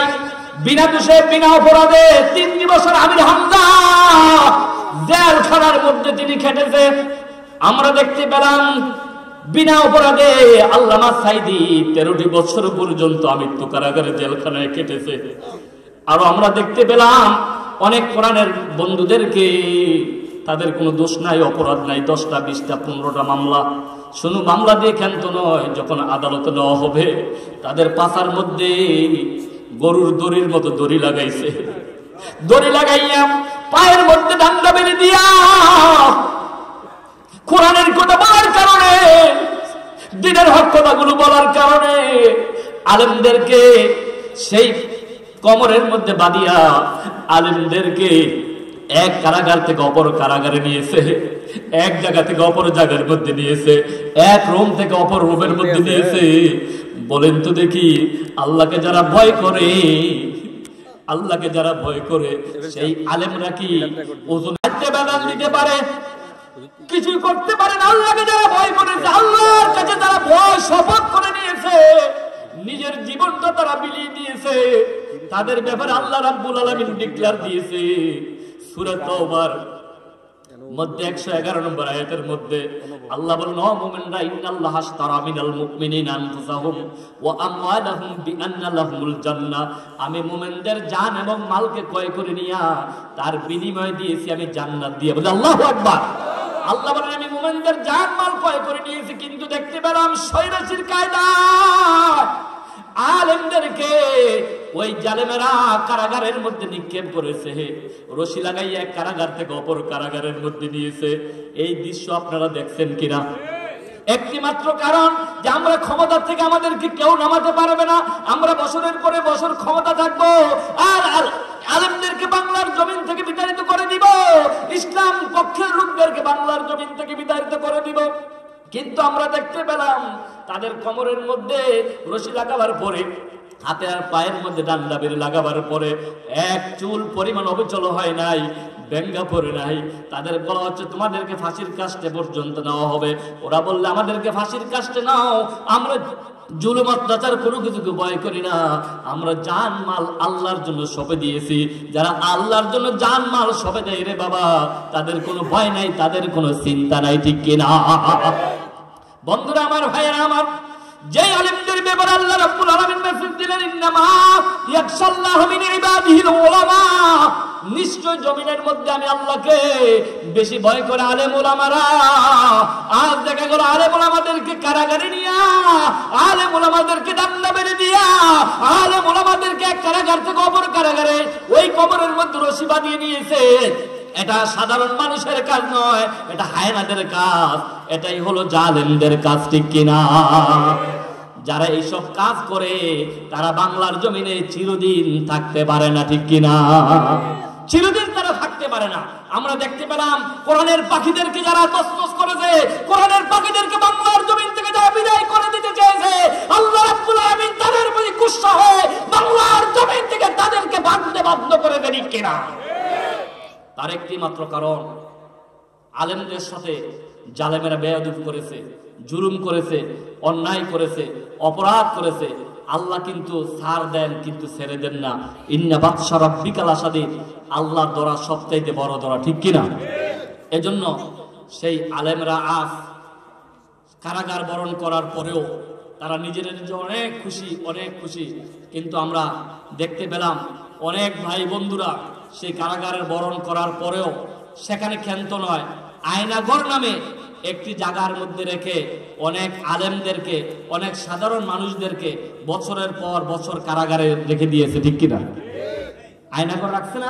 বিনা দোষে বিনা অপরাধে 3 বছর আমির হামজা জেলখানার মধ্যে তিনি খেটেছে। আমরা দেখতে পেলাম বিনা অপরাধে আল্লামা সাইদি 13টি বছর পর্যন্ত আমৃত্যু কারাগারে জেলখানায় কেটেছে। আরো আমরা দেখতে পেলাম অনেক কোরআনের বন্ধুদেরকে, তাদের কোনো দোষ নাই, অপরাধ নাই, 10টা 20টা 15টা মামলা, শুধু মামলা দিয়ে ক্ষান্ত নয়, যখন আদালতে নেওয়া হবে তাদের পাছার মধ্যে গরুর দড়ির মতো দড়ি লাগাইছে। দড়ি লাগাইয়া পায়ের মধ্যে ডান্ডা বেঁধে দিয়া কোরআনের কথা বলার কারণে, দ্বীনের হক কথাগুলো বলার কারণে আলেমদেরকে সেই কমরের মধ্যে বাঁধিয়া আলেমদেরকে এক কারাগার থেকে অপর কারাগারে নিয়েছে, এক জায়গা থেকে অপর জায়গার মধ্যে নিয়েছে, এক রুম থেকে অপর রুমের মধ্যে নিয়েছে। বলেন তো দেখি, আল্লাহকে যারা ভয় করে, আল্লাহকে যারা ভয় করে সেই আলেমরা কি ওজন বেদান দিতে পারে? কিছুই করতে পারে না। আল্লাহকে যারা ভয় করেছে, আল্লাহর কাছে যারা ভয় শপথ করে নিয়েছে, নিজের জীবনটা তারা বিলিয়ে দিয়েছে, তাদের ব্যাপারে আল্লাহ রাব্বুল আলামিন ডিক্লেয়ার দিয়েছে সূরা তাওবার মধ্যে 111 নম্বর আয়াতের মধ্যে আল্লাহ বলেন, ও মুমিনরা, ইন্নাল্লাহা আশতারা মিনাল মুমিনিনা আনফুসাহুম ওয়া আমওয়ালাহুম বিআন্না লাহুমুল জান্নাহ। আমি মুমিনদের জান এবং মালকে ক্রয় করে নিয়া তার বিনিময় দিয়েছি আমি জান্নাত দিয়ে। বলে আল্লাহু আকবার। আল্লাহ বলেন আমি মুমিনদের জান মাল ক্রয় করে নিয়েছি, কিন্তু দেখতে পেলাম শয়তানের কায়দা আলেমদেরকে ওই জালেমেরা কারাগারের মধ্যে নিক্ষেপ করেছে, রশি লাগাইয়া এক কারাগার থেকে অপর কারাগারের মধ্যে নিয়েছে। এই দৃশ্য আপনারা দেখছেন কিনা? একটি মাত্র কারণ যে আমরা ক্ষমতা থেকে আমাদেরকে কেউ নামাতে পারবে না, আমরা বছরের পরে বছর ক্ষমতা থাকবো আর আলেমদেরকে বাংলার জমিন থেকে বিতাড়িত করে দিব, ইসলাম পক্ষের লোকদেরকে বাংলার জমিন থেকে বিতাড়িত করে দিব। কিন্তু আমরা দেখতে পেলাম তাদের কোমরের মধ্যে রশি লাগাবার পরে, হাতে আর পায়ের মধ্যে ডান্ডা বেড়ে লাগাবার পরে এক চুল পরিমাণ অবিচল হয় নাই, ব্যঙ্গা পড়ে নাই। তাদের বলা হচ্ছে তোমাদেরকে ফাঁসির কাস্টে পর্যন্ত নেওয়া হবে। ওরা বললে আমাদেরকে ফাঁসির কাস্টে নাও, আমরা জুলুম অত্যাচার কোনো কিছুকে ভয় করি না, আমরা জান মাল আল্লাহর জন্য সঁপে দিয়েছি। যারা আল্লাহর জন্য জান মাল সঁপে দেয় রে বাবা, তাদের কোনো ভয় নাই, তাদের কোনো চিন্তা নাই, ঠিক কিনা? বন্ধুরা আমার, ভাইয়েরা আমার, যে আলেমদের ব্যাপারে আল্লাহ রাব্বুল আলামিন মেসেজ দিলেন, ইন্নামা ইয়াখশাল্লাহু মিন ইবাদিহিল উলামা, নিশ্চয় জমিনের মধ্যে আমি আল্লাহকে বেশি ভয় করে আলেম ওলামারা। আজ দেখা গেল আলেম ওলামাদেরকে কারাগারে নিয়া, আলেম ওলামাদেরকে ডান্ডা বেঁধে দিয়া, আলেম ওলামাদেরকে এক কারাগার থেকে অপর কারাগারে ওই কবরের মধ্যে রশি বাঁধিয়ে নিয়েছে। এটা সাধারণ মানুষের কাজ নয়, এটা হায়নাদের কাজ, এটাই হলো জালেমদের কাজ, ঠিক কিনা? যারা এইসব কাজ করে তারা বাংলার জমিনে চিরদিন থাকতে পারে না, ঠিক কিনা? চিরদিন তারা থাকতে পারে না। আমরা দেখতে পেলাম কোরআনের পাখিদেরকে যারা তসনস করেছে, কোরআনের পাখিদেরকে বাংলার জমিন থেকে যারা বিদায় করে দিতে চেয়েছে, আল্লাহ রাব্বুল আলামিন তাদের প্রতি গুসা হয়ে বাংলার জমিন থেকে তাদেরকে ভাগতে বাধ্য করে দেন, ঠিক কিনা? তার একটি মাত্র কারণ, আলেমদের সাথে জালেমেরা বেয়াদবি করেছে, জুলুম করেছে, অন্যায় করেছে, অপরাধ করেছে। আল্লাহ কিন্তু ছাড় দেন, কিন্তু ছেড়ে দেন না। ইন্না বাতশা রাব্বিকা লাশাদীদ, আল্লাহর দরা সবচাইতে বড় দরা, ঠিক কিনা? এজন্য সেই আলেমরা আজ কারাগার বরণ করার পরেও তারা নিজেদের অনেক খুশি, অনেক খুশি। কিন্তু আমরা দেখতে পেলাম অনেক ভাই বন্ধুরা সেই কারাগারের বরণ করার পরেও সেখানে ক্ষান্ত নয়, আয়নাঘর নামে একটি জায়গার মধ্যে রেখে অনেক আলেমদেরকে, অনেক সাধারণ মানুষদেরকে বছরের পর বছর কারাগারে রেখে দিয়েছে, ঠিক কিনা? আয়নাঘর রাখছে না?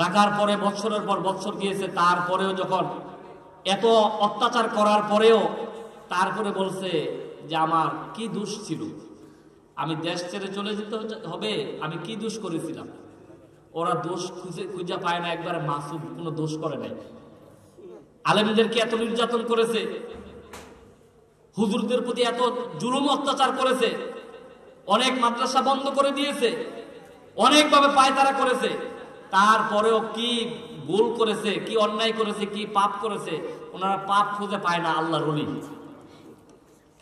রাখার পরে বছরের পর বছর গিয়েছে, তারপরেও যখন এত অত্যাচার করার পরেও তারপরে বলছে যে আমার কি দোষ ছিল, আমি দেশ ছেড়ে চলে যেতে হবে, আমি কি দোষ করেছিলাম? ওরা দোষ খুঁজে পায় না, একবার মাসুম, কোনো দোষ করে নাই। আলেমদেরকে এত নির্যাতন করেছে, হুজুরদের প্রতি এত জুলুম অত্যাচার করেছে, অনেক মাদ্রাসা বন্ধ করে দিয়েছে, অনেকভাবে পায়তারা করেছে। তারপরেও কি ভুল করেছে, কি অন্যায় করেছে, কি পাপ করেছে, ওনারা পাপ খুঁজে পায় না আল্লাহর ওলি।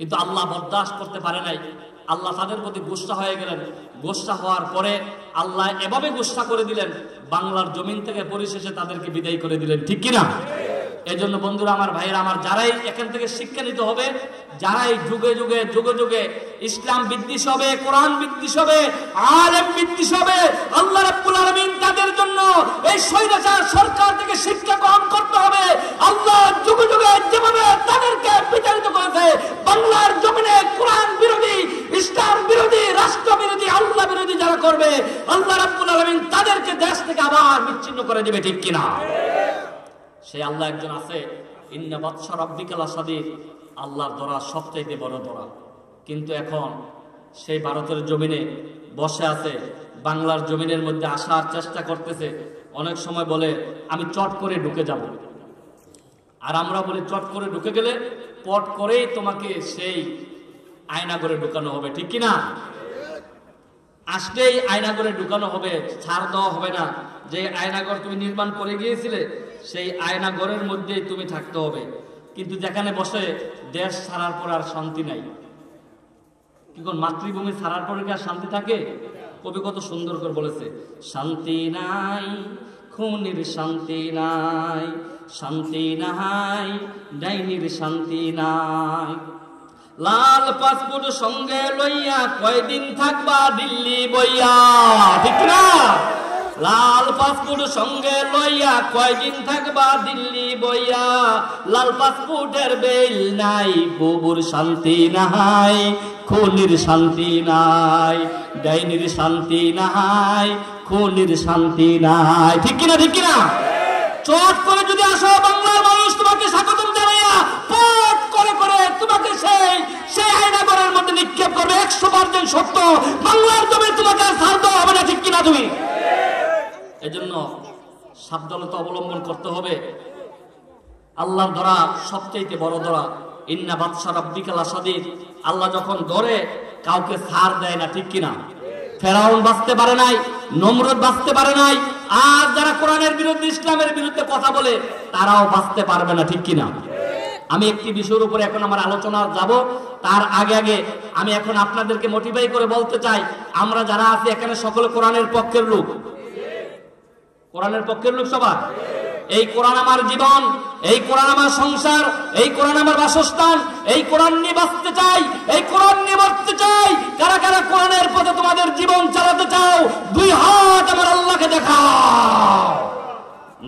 কিন্তু আল্লাহ বরদাস্ত করতে পারে নাই। আল্লাহ তাদের প্রতি গোসা হয়ে গেলেন। গোসা হওয়ার পরে আল্লাহ এভাবে গোসা করে দিলেন, বাংলার জমিন থেকে পরিশেষে তাদেরকে বিদায় করে দিলেন। ঠিক কিনা? এজন্য বন্ধুরা আমার, ভাইরা আমার, যারাই এখান থেকে শিক্ষা নিতে হবে, যারাই যুগে যুগে যুগে যুগে ইসলাম বিদ্বেষ হবে, কোরআন বিদ্বেষ হবে, আলেম বিদ্বেষ হবে, আল্লাহ রাব্বুল আলামিন তাদের জন্য এই স্বৈরাচার সরকার থেকে শিক্ষা গ্রহণ করতে হবে। আল্লাহ যুগে যুগে যেভাবে তাদেরকে বিতাড়িত করেছে, বাংলার জমিনে কোরআন বিরোধী, ইসলাম বিরোধী, রাষ্ট্র বিরোধী, আল্লাহ বিরোধী যারা করবে, আল্লাহ রাব্বুল আলামিন তাদেরকে দেশ থেকে আবার বিচ্ছিন্ন করে দিবে। ঠিক কিনা? সেই আল্লাহ একজন আছে, ইন্না বাতশা রাব্বিকা লাশাদীদ, আল্লাহর দরা সবচাইতে বড় দরা। কিন্তু এখন সেই ভারতের জমিনে বসে আছে, বাংলার জমিনের মধ্যে আসার চেষ্টা করতেছে। অনেক সময় বলে আমি চট করে ঢুকে যাব, আর আমরা বলি চট করে ঢুকে গেলে পট করেই তোমাকে সেই আয়না করে ঢুকানো হবে। ঠিক কিনা? আসলেই আয়না করে ঢুকানো হবে, ছাড় দেওয়া হবে না। যে আয়নাঘর তুমি নির্মাণ করে গিয়েছিলে, সেই আয়নাঘরের মধ্যেই তুমি থাকতে হবে। কিন্তু যেখানে বসে দেশ ছাড়ার পর আর শান্তি নাই। কি কোন মাতৃভূমি ছাড়ার পরে কি আর শান্তি থাকে? কবি কত সুন্দর করে বলেছে, শান্তি নাই খুনির শান্তি নাই, শান্তি নাই ডাইনির শান্তি নাই। লাল পাসপোর্ট সঙ্গে লইয়া কয়দিন থাকবা দিল্লি বইয়া। ঠিক না? লাল পাসপোর্ট সঙ্গে লইয়া কয়দিন থাকবা দিল্লি বইয়া। লাল পাসপোর্টের বেল নাই, বুবুর শান্তি নাই, খুনির শান্তি নাই, ডাইনির শান্তি নাই, খুনির শান্তি নাই। ঠিক কিনা? ঠিক কিনা? চট করে যদি আসো, বাংলার মানুষ তোমাকে স্বাগতম জানাইয়া পট করে করে তোমাকে সেই আয়নাঘরের মধ্যে নিক্ষেপ করবে। 100% সত্য, বাংলার জমি তোমাকে আর ছাড় দেওয়া হবে না। ঠিক কিনা? তুমি এজন্য সাবধানতা অবলম্বন করতে হবে। আল্লাহর ধরা সবচেয়ে বড় ধরা। ইন্না বাতশা রাব্বিকা লাশাদীদ। আল্লাহ যখন ধরে কাউকে ছাড় দেয় না। ঠিক কিনা? ফেরাউন বাঁচতে পারে নাই, নমরুদ বাঁচতে পারে নাই, আর যারা কোরআনের বিরুদ্ধে, ইসলামের বিরুদ্ধে কথা বলে, তারাও বাঁচতে পারবে না। ঠিক কিনা? আমি একটি বিষয়ের উপরে এখন আমার আলোচনা যাব, তার আগে আগে আমি এখন আপনাদেরকে মোটিভাই করে বলতে চাই, আমরা যারা আছি এখানে সকলে কোরআনের পক্ষের লোক। কোরআনের পক্ষের লোক সবাই। এই কোরআন আমার জীবন, এই কোরআন আমার সংসার, এই কোরআন আমার বাসস্থান, এই কোরআন নিয়ে বাঁচতে চাই, এই কোরআন নিয়ে বাঁচতে চাই। কারা কারা কোরআনের পথে তোমাদের জীবন চালাতে চাও, দুই হাত আমার আল্লাহকে দেখাও।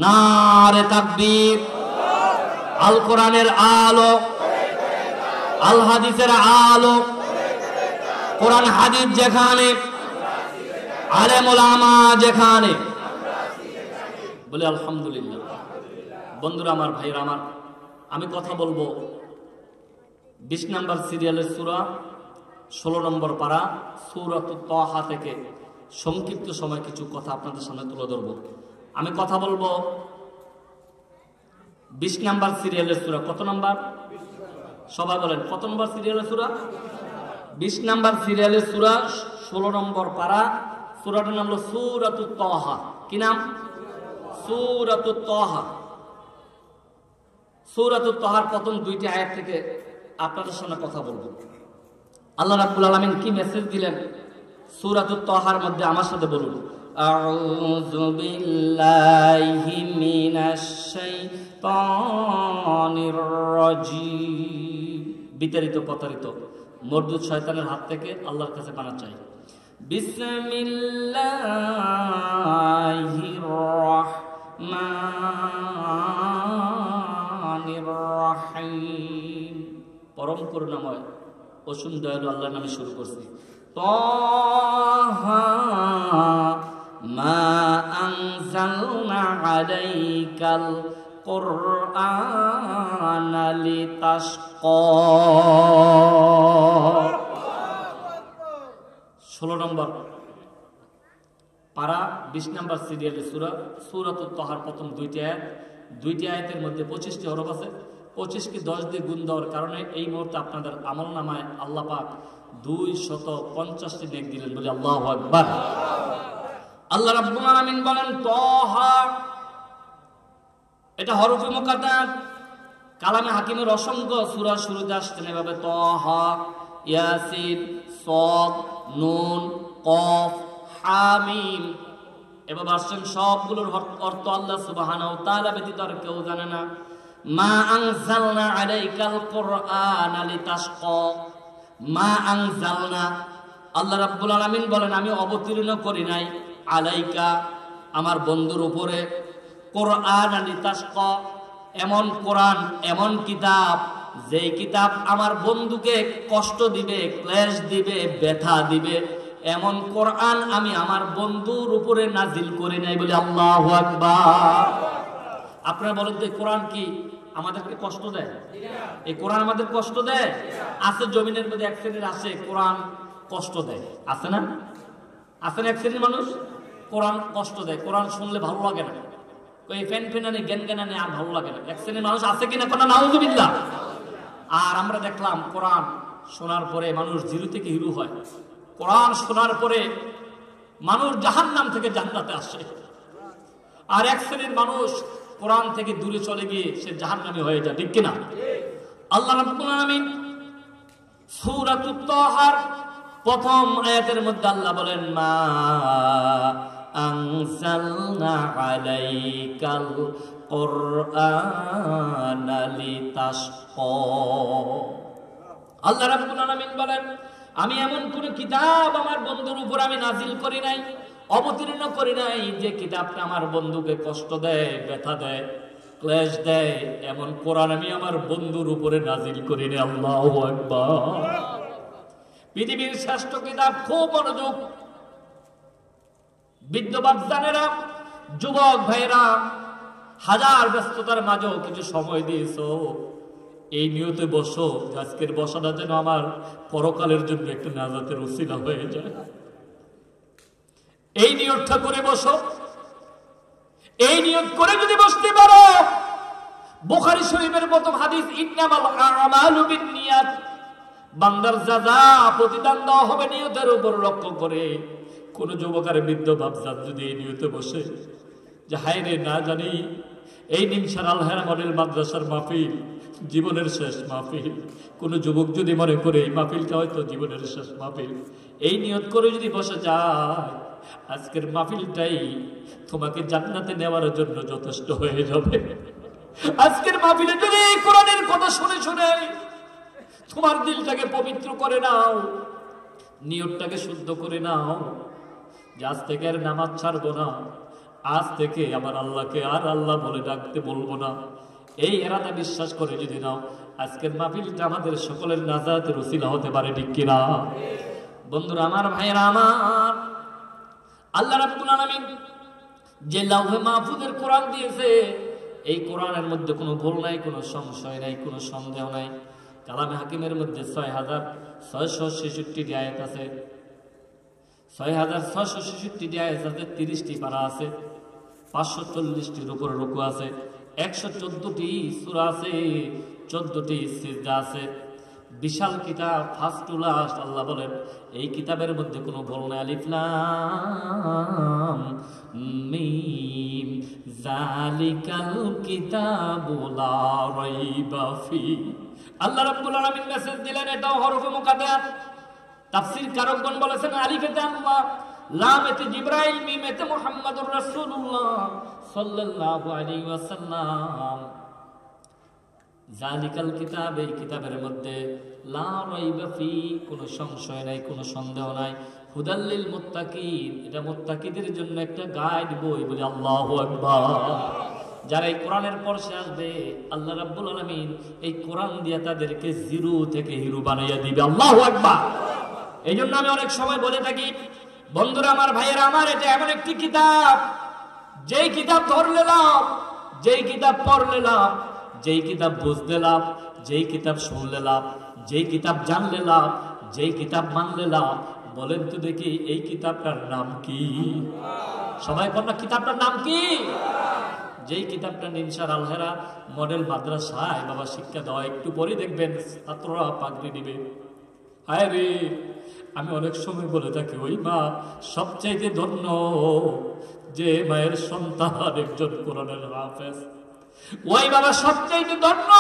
নারে তাকবীর। আল কোরআনের আলো, আল হাদিসের আলো, কোরআন হাদিস যেখানে, আলেম ওলামা যেখানে, বলে আলহামদুলিল্লাহ। বন্ধুরা আমার, ভাইরা আমার, আমি কথা বলবো 20 নম্বর সিরিয়ালের সূরা 16 নম্বর পারা সূরাতুত তাহা থেকে সংক্ষিপ্ত সময় কিছু কথা আপনাদের সামনে তুলে ধরবো। আমি কথা বলবো 20 নম্বর সিরিয়ালের সূরা। কত নম্বর? সবাই বলেন, কত নম্বর সিরিয়ালের সূরা? 20 নম্বর সিরিয়ালের সূরা 16 নম্বর পারা। সূরাটার নাম হলো সূরাতুত তাহা। কি নাম? সূরাতুত তাহা। সূরাতুত তাহার প্রথম 2টি আয়াত থেকে আপনাদের সামনে কথা বলবো। আল্লাহ রাব্বুল আলামিন কি মেসেজ দিলেন সূরাতুত তাহার মধ্যে? আমার সাথে বলুন, আউযু বিল্লাহি মিনাশ শাইতানির রাজীম। বিতাড়িত, প্রতারিত, মরদুদ শয়তানের হাত থেকে আল্লাহর কাছে পানা চাই। বিসমিল্লাহির রাহমানির রাহিম। পরম করুণাময় অসীম দয়ালু আল্লাহর নামে শুরু করছি। তাহা মা আনজালনা আলাইকাল কুরআনা লিতাশকা। 16 নম্বর পারা 20 নম্বর সিরিয়ালের সূরা সূরাতুত তাহার প্রথম 2টি আয়াত। 2টি আয়াতের মধ্যে 25টি হরফ আছে। 25কে 10 দিয়ে গুণ দেওয়ার কারণে এই মুহূর্তে আপনাদের আমল নামায় আল্লাহ পাক 250টি নেক দিলেন। বলে আল্লাহু আকবার। আল্লাহ রাব্বুল আলামিন বলেন তাহা, এটা হরফে মুকাদ্দার। কালামে হাকিমের অসংখ্য সূরা শুরুতে আসছেন এভাবে, তাহা, ইয়াসিন, সদ, নুন, কফ, হামিম। এবার আসছেন সবগুলোর অর্থ আল্লাহ সুবহানাহু ওয়া তাআলা ব্যতীত আর কেউ জানে না। মা আনজালনা আলাইকাল কুরআনা লিতাশকা, মা আনজালনা, আল্লাহ রাব্বুল আলামিন বলেন আমি অবতীর্ণ করি নাই, আলাইকা আমার বন্ধুর উপরে, কুরআনা লিতাশকা এমন কোরআন, এমন কিতাব যেই কিতাব আমার বন্ধুকে কষ্ট দিবে, ক্লেশ দিবে, ব্যথা দিবে, এমন কোরআন আমি আমার বন্ধুর উপরে নাজিল করি নাই বলে আল্লাহু আকবার। আপনারা বলেন যে কোরআন কি আমাদেরকে কষ্ট দেয়? এই কোরআন আমাদের কষ্ট দেয়? আছে জমিনের মধ্যে এক শ্রেণীর আছে কোরআন কষ্ট দেয়, আছে না? আছে না এক শ্রেণীর মানুষ কোরআন কষ্ট দেয়, কোরআন শুনলে ভালো লাগে না, এই ফ্যান ফ্যানানি জ্ঞান জ্ঞানানি আর ভালো লাগে না, এক শ্রেণীর মানুষ আছে কিনা কোন নাউযুবিল্লাহ। আর আমরা দেখলাম কোরআন শোনার পরে মানুষ জিরো থেকে হিরো হয়, কোরআন শোনার পরে মানুষ জাহান্নাম থেকে জান্নাতে আসে। আর এক শ্রেণীর মানুষ কোরআন থেকে দূরে চলে গিয়ে সে জাহান্নামী হয়ে যায়, ঠিক কিনা? আল্লাহ রাব্বুল আলামিন সূরাতুত তাহার প্রথম আয়াতের মধ্যে আল্লাহ বলেন মা আনজালনা আলাইকাল কুরআনা লিতাশকা। আল্লাহ রাব্বুল আলামিন বলেন আমি এমন কোন কিতাব আমার বন্ধুর উপর আমি নাজিল করি নাই, অবতীর্ণ করি নাই যে কিতাবটা আমার বন্ধুকে কষ্ট দেয়, ব্যথা দেয়, ক্লেশ দেয়, এমন কোরআন আমি আমার বন্ধুর উপরে নাজিল করি নাই। আল্লাহু আকবার। পৃথিবীর শ্রেষ্ঠ কিতাব, খুব মনোযোগ, বিদ্যবান জানেরা, যুবক ভাইরা, হাজার ব্যস্ততার মাঝেও কিছু সময় দিয়েছো, এই নিয়তে বসো আজকের বসাটা যেন আমার পরকালের জন্য একটা নাজাতের উসিলা হয়ে যায়। এই নিয়তটা করে বসো। এই নিয়ত করে যদি বসতে পারো, বুখারী শরীফের প্রথম হাদিস ইন্নামাল আমালু বিন্নিয়াত, বান্দার যা প্রতিদান দেওয়া হবে নিয়তের উপর লক্ষ্য করে। কোন যুবকের বৃদ্ধ বাপজাত যদি এই নিয়তে বসে যে হায় রে না জানি এই নিমসার আলহারা মডেল মাদ্রাসার মাহফিল জীবনের শেষ মাহফিল, কোন যুবক যদি মনে করে এই মাহফিলটা হয়তো জীবনের শেষ মাহফিল, এই নিয়ত করে যদি বসে যায় আজকের মাহফিলটাই তোমাকে জান্নাতে নেওয়ার জন্য যথেষ্ট হয়ে যাবে। আজকের মাহফিলে যদি এই কোরআনের কথা শুনে শুনে তোমার দিলটাকে পবিত্র করে নাও, নিয়তটাকে শুদ্ধ করে নাও যে আজ থেকে আর নামাজ ছাড়বো না, আজ থেকে আমার আল্লাহকে আর আল্লাহ বলে ডাকতে বলবো না, এই এরাদা বিশ্বাস করে যদি নাও, আজকের মাহফিলটা আমাদের সকলের নাজাতের উসিলা হতে পারে, ঠিক কিনা? বন্ধুরা আমার, ভাইয়েরা আমার, আল্লাহ রাব্বুল আলামিন যে লাউহে মাহফুজের কোরআন দিয়েছে, এই কোরআনের মধ্যে কোনো ভুল নাই, কোনো সংশয় নাই, কোনো সন্দেহ নাই। কালামে হাকিমের মধ্যে 6666 আয়াত আছে, 6666 আয়াত আছে, 30টি পারা আছে, 540টির উপরে রুকু আছে, 114টি সূরা আছে, 14টি সিজদা আছে। বিশাল কিতাব, ফার্স্ট টু লাস্ট। আল্লাহ বলেন এই কিতাবের মধ্যে কোনো ভুল নাই। আলিফ লাম মিম যালিকাল কিতাবু লা রাইবা ফি। আল্লাহ রাব্বুল আলামিন মেসেজ দিলেন, এটাও হরফে মুকাদ্দার। তাফসীর কারকগণ বলেছেন আলিফেতে আল্লাহ, লামেতে জিবরাইল, মিমেতে মুহাম্মাদুর রাসূলুল্লাহ সাল্লাল্লাহু আলাইহি ওয়াসাল্লাম। জালিকাল কিতাব, এই কিতাবের মধ্যে লা রাইবা ফি, কোনো সংশয় নাই, কোনো সন্দেহ নাই। হুদাল লিল মুত্তাকিন, এটা মুত্তাকিদের জন্য একটা গাইড বই বলে আল্লাহু আকবার। যারা এই কোরআনের পরশে আসবে আল্লাহ রাব্বুল আলামিন এই কোরআন দিয়ে তাদেরকে জিরো থেকে হিরো বানাইয়া দিবে। আল্লাহু আকবার। এই জন্য আমি অনেক সময় বলে থাকি, বন্ধুরা আমার, ভাইয়েরা আমার, এটা এমন একটি কিতাব, যেই কিতাব ধরলে লাভ, যেই কিতাব পড়লে লাভ, যেই কিতাব বুঝলে লাভ, যেই কিতাব শুনলে লাভ, যেই কিতাব জানলে লাভ, যেই কিতাব মানলে লাভ। বলেন তো দেখি এই কিতাবটার নাম কি? সবাই বল না, কিতাবটার নাম কি? যেই কিতাবটা নিমসার আলহেরা মডেল মাদ্রাসায় বাবা শিক্ষা দেওয়া, একটু পরে দেখবেন ছাত্ররা পাগড়ি দিবে। হায় রে, আমি অনেক সময় বলে থাকি ওই মা সবচাইতে ধন্য যে মায়ের সন্তান একজন কোরআনের হাফেজ। ওই বাবা সবচাইতে ধন্য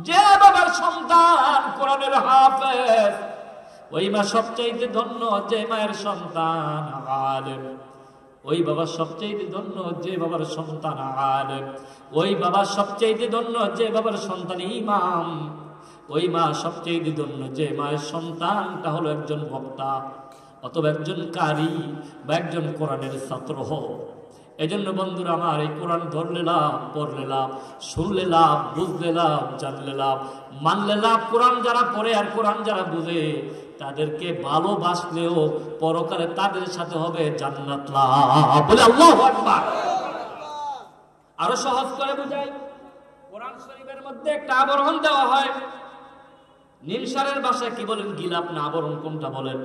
যে বাবার সন্তান কোরআনের হাফেজ। ওই মা সবচাইতে ধন্য যে মায়ের সন্তান আলেম, ওই বাবা সবচাইতে ধন্য যে বাবার সন্তান আলেম, ওই বাবা সবচাইতে ধন্য যে বাবার সন্তান ইমাম, ওই মা সবচাইতে ধন্য যে মায়ের সন্তানটা হলো একজন বক্তা অথবা একজন কারি বা একজন কোরআনের ছাত্র হোক। এজন্য বন্ধুরা আমার, এই কোরআন ধরলে লাভ, পড়লে লাভ, শুনলে লাভ, বুঝলে লাভ, জানলে লাভ, মানলে লাভ। কোরআন যারা পড়ে আর কোরআন যারা বুঝে তাদেরকে ভালোবাসলেও পরকালে তাদের সাথে হবে জান্নাত লাভ। বলে আল্লাহু আকবার। আরো সহজ করে বুঝাই, কোরআন শরীফের মধ্যে একটা আবরণ দেওয়া হয়, নিমসারের ভাষায় কি বলেন? গিলাপ না আবরণ কোনটা বলেন?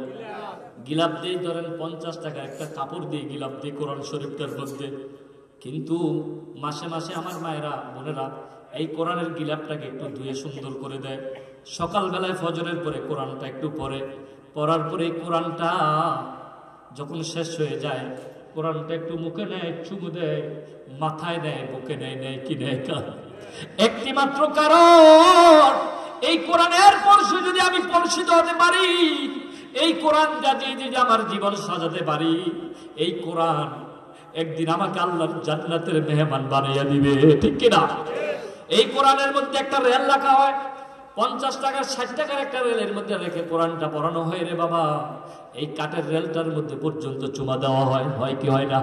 গিলাপ দিয়ে ধরেন 50 টাকা একটা কাপড় দিয়ে গিলাপ দিয়ে কোরআন শরীফটার মধ্যে। কিন্তু মাসে মাসে আমার মায়েরা বোনেরা এই কোরআনের গিলাপটাকে একটু ধুয়ে সুন্দর করে দেয়। সকালবেলায় ফজরের পরে কোরআনটা একটু পড়ে, পড়ার পরে কোরআনটা যখন শেষ হয়ে যায় কোরআনটা একটু মুখে নেয়, চুমু দেয়, মাথায় নেয়, বুকে নেয়, নেয় কি নেয় একটি মাত্র কারণ, এই কোরআনের পরশে যদি আমি পরিচিত হতে পারি, এই কোরআন দিয়ে যদি আমার জীবন সাজাতে পারি, এই কোরআন একদিন আমাকে আল্লাহর জান্নাতের মেহমান বানাইয়া দিবে। ঠিক কিনা? এই কোরআনের মধ্যে একটা রেল রাখা হয়, 50 টাকার 60 টাকার একটা রেলের মধ্যে রেখে কোরআনটা পড়ানো হয় রে বাবা। এই কাঠের রেলটার মধ্যে পর্যন্ত চুমা দেওয়া হয়, হয় কি হয় না?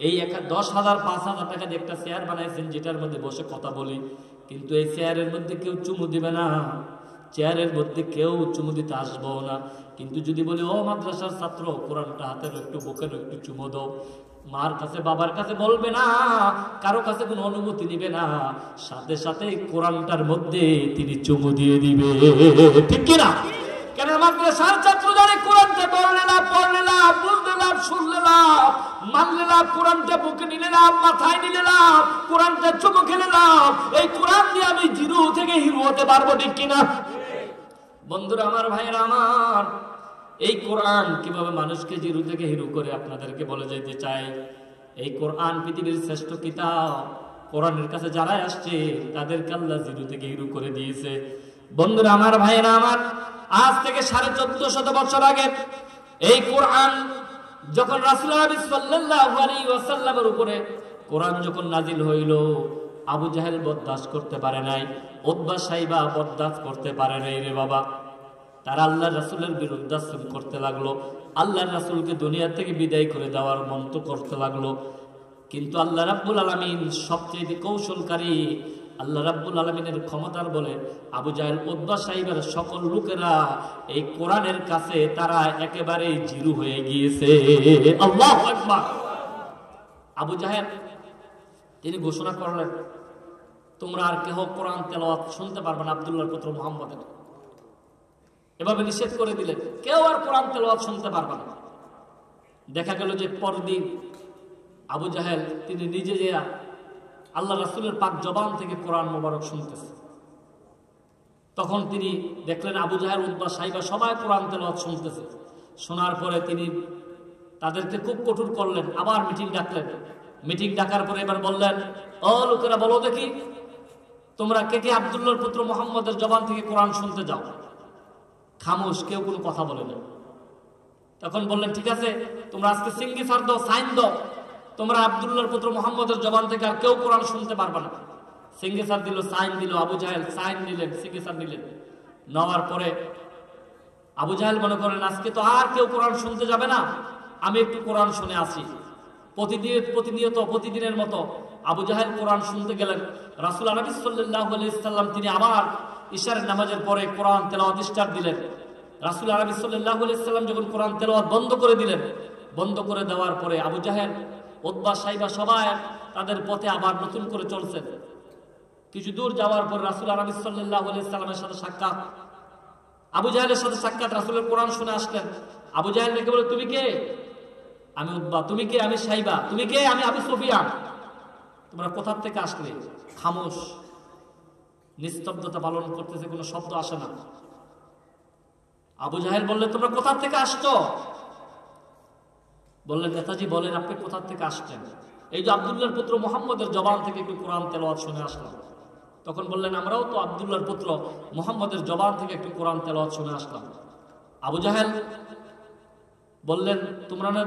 এই 10,000 5,000 টাকা দিয়ে একটা চেয়ার বানাইছেন যেটার মধ্যে বসে কথা বলি, কিন্তু এই চেয়ারের মধ্যে কেউ চুমু দিবে না, চেয়ারের মধ্যে কেউ চুমু দিতে আসবো না। কিন্তু যদি বলি ও মাদ্রাসার ছাত্র কোরআনটা হাতের একটু বুকের একটু চুমু দাও, মার কাছে বাবার কাছে বলবে না, কারো কাছে কোনো অনুমতি নিবে না, সাথে সাথে কোরআনটার মধ্যে তিনি চুমু দিয়ে দিবে। ঠিক কিনা? কেন? মাদ্রাসার ছাত্র জানে কোরআনটা পড়লে না, পড়লে না, বুঝলে না, শুনলে না, মানলে না, কোরআনটা বুকে নিলে না, মাথায় নিলে না, কোরআনটা চুমু খেলে না, এই কোরআন দিয়ে আমি জিরো থেকে হিরো হতে পারবো। ঠিক কিনা? বন্ধুরা আমার, ভাইয়েরা আমার, এই কোরআন কিভাবে মানুষকে জিরো থেকে হিরো করে আপনাদেরকে বলে যেতে চাই। এই কোরআন পৃথিবীর শ্রেষ্ঠ কিতাব। কোরআনের কাছে যারাই আসছে তাদেরকে আল্লাহ জিরো থেকে হিরো করে দিয়েছে। বন্ধুরা আমার, ভাইয়েরা আমার, আজ থেকে 1450 বছর আগে এই কোরআন যখন রাসূল সাল্লাল্লাহু আলাইহি ওয়াসাল্লামের উপরে কোরআন যখন নাজিল হইল, আবু জাহেল বরদাস্ত করতে পারে নাই, উতবা সাইবা বরদাস্ত করতে পারে নাই রে বাবা। তারা আল্লাহ রাসূলের বিরুদ্ধাচরণ করতে লাগলো, আল্লাহ রাসূলকে দুনিয়া থেকে বিদায় করে দেওয়ার মন্ত্র করতে লাগলো। কিন্তু আল্লাহ রাব্বুল আলামিন সবচেয়ে কৌশলকারী, আল্লাহ রাব্বুল আলামিনের ক্ষমতার বলে আবু জাহেল উতবা সাইবার সকল লোকেরা এই কোরআনের কাছে তারা একেবারে জিরো হয়ে গিয়েছে। আল্লাহু আকবার। আবু জাহেল তিনি ঘোষণা করলেন, তোমরা আর কেহ কোরআন তেলাওয়াত শুনতে পারবে না আব্দুল্লাহর পুত্র মুহাম্মদের। এভাবে নিষেধ করে দিলেন, কেউ আর কোরআন তেলাওয়াত শুনতে পারবে না। দেখা গেল যে পরদিন আবু জাহেল তিনি নিজে যে আল্লাহ রাসূলের পাক জবান থেকে কোরআন মোবারক শুনতেছে, তখন তিনি দেখলেন আবু জাহেল উতবা সাইবা সবাই কোরআন তেলাওয়াত শুনতেছে। শোনার পরে তিনি তাদেরকে খুব কঠোর করলেন, আবার মিটিং ডাকলেন। মিটিং ডাকার পরে এবার বললেন, ও লোকেরা বলো দেখি, তোমরা কে কে আব্দুল্লাহর পুত্র মুহাম্মদের জবান থেকে কোরআন শুনতে যাও? খামোশ, কেউ কোনো কথা বলে না। তখন বললেন, ঠিক আছে, তোমরা আজকে সিগনেচার দাও, সাইন দাও, তোমরা আব্দুল্লাহর পুত্র মুহাম্মদের জবান থেকে আর কেউ কোরআন শুনতে পারবে না। সিগনেচার দিল, সাইন দিল, আবু জাহেল সাইন দিলেন, সিগনেচার দিলেন। নেওয়ার পরে আবু জাহেল মনে করেন আজকে তো আর কেউ কোরআন শুনতে যাবে না, আমি একটু কোরআন শুনে আসি। প্রতিদিনের মতো আবু জাহেল কোরআন শুনতে গেলেন। রাসূল নবী সাল্লাল্লাহু আলাইহি ওয়াসাল্লাম তিনি আবার ইশারের নামাজের পরে কোরআন তেলাওয়াত স্টার্ট দিলেন। রাসূল নবী সাল্লাল্লাহু আলাইহি ওয়াসাল্লাম যখন কোরআন তেলাওয়াত বন্ধ করে দিলেন, বন্ধ করে দেওয়ার পরে আবু জাহেল উতবা সাইবা সবাই তাদের পথে আবার নতুন করে চলছেন। কিছু দূর যাওয়ার পর রাসূল নবী সাল্লাল্লাহু আলাইহি ওয়াসাল্লামের সাথে সাক্ষাৎ, আবু জাহেলের সাথে সাক্ষাৎ। রাসূলের কোরআন শুনে আসলেন। আবু জাহেল ডেকে বলে, তুমি কে? আমি উতবা। তুমি কে? আমি সাইবা। তুমি কে? আমি আবু সুফিয়ান। তোমরা কোথা থেকে আসলে? খামোশ, নিস্তব্ধতা পালন করতেছে, কোনো শব্দ আসে না। আবু জাহেল বললেন, তোমরা কোথা থেকে আসছো? বললেন, নেতাজি বলেন আপনি কোথা থেকে আসছেন? এই যে আব্দুল্লাহর পুত্র মুহাম্মদের জবান থেকে একটু কোরআন তেলাওয়াত শুনে আসলাম। তখন বললেন, আমরাও তো আব্দুল্লাহর পুত্র মুহাম্মদের জবান থেকে একটু কোরআন তেলাওয়াত শুনে আসলাম। আবু জাহেল বললেন, তোমরা না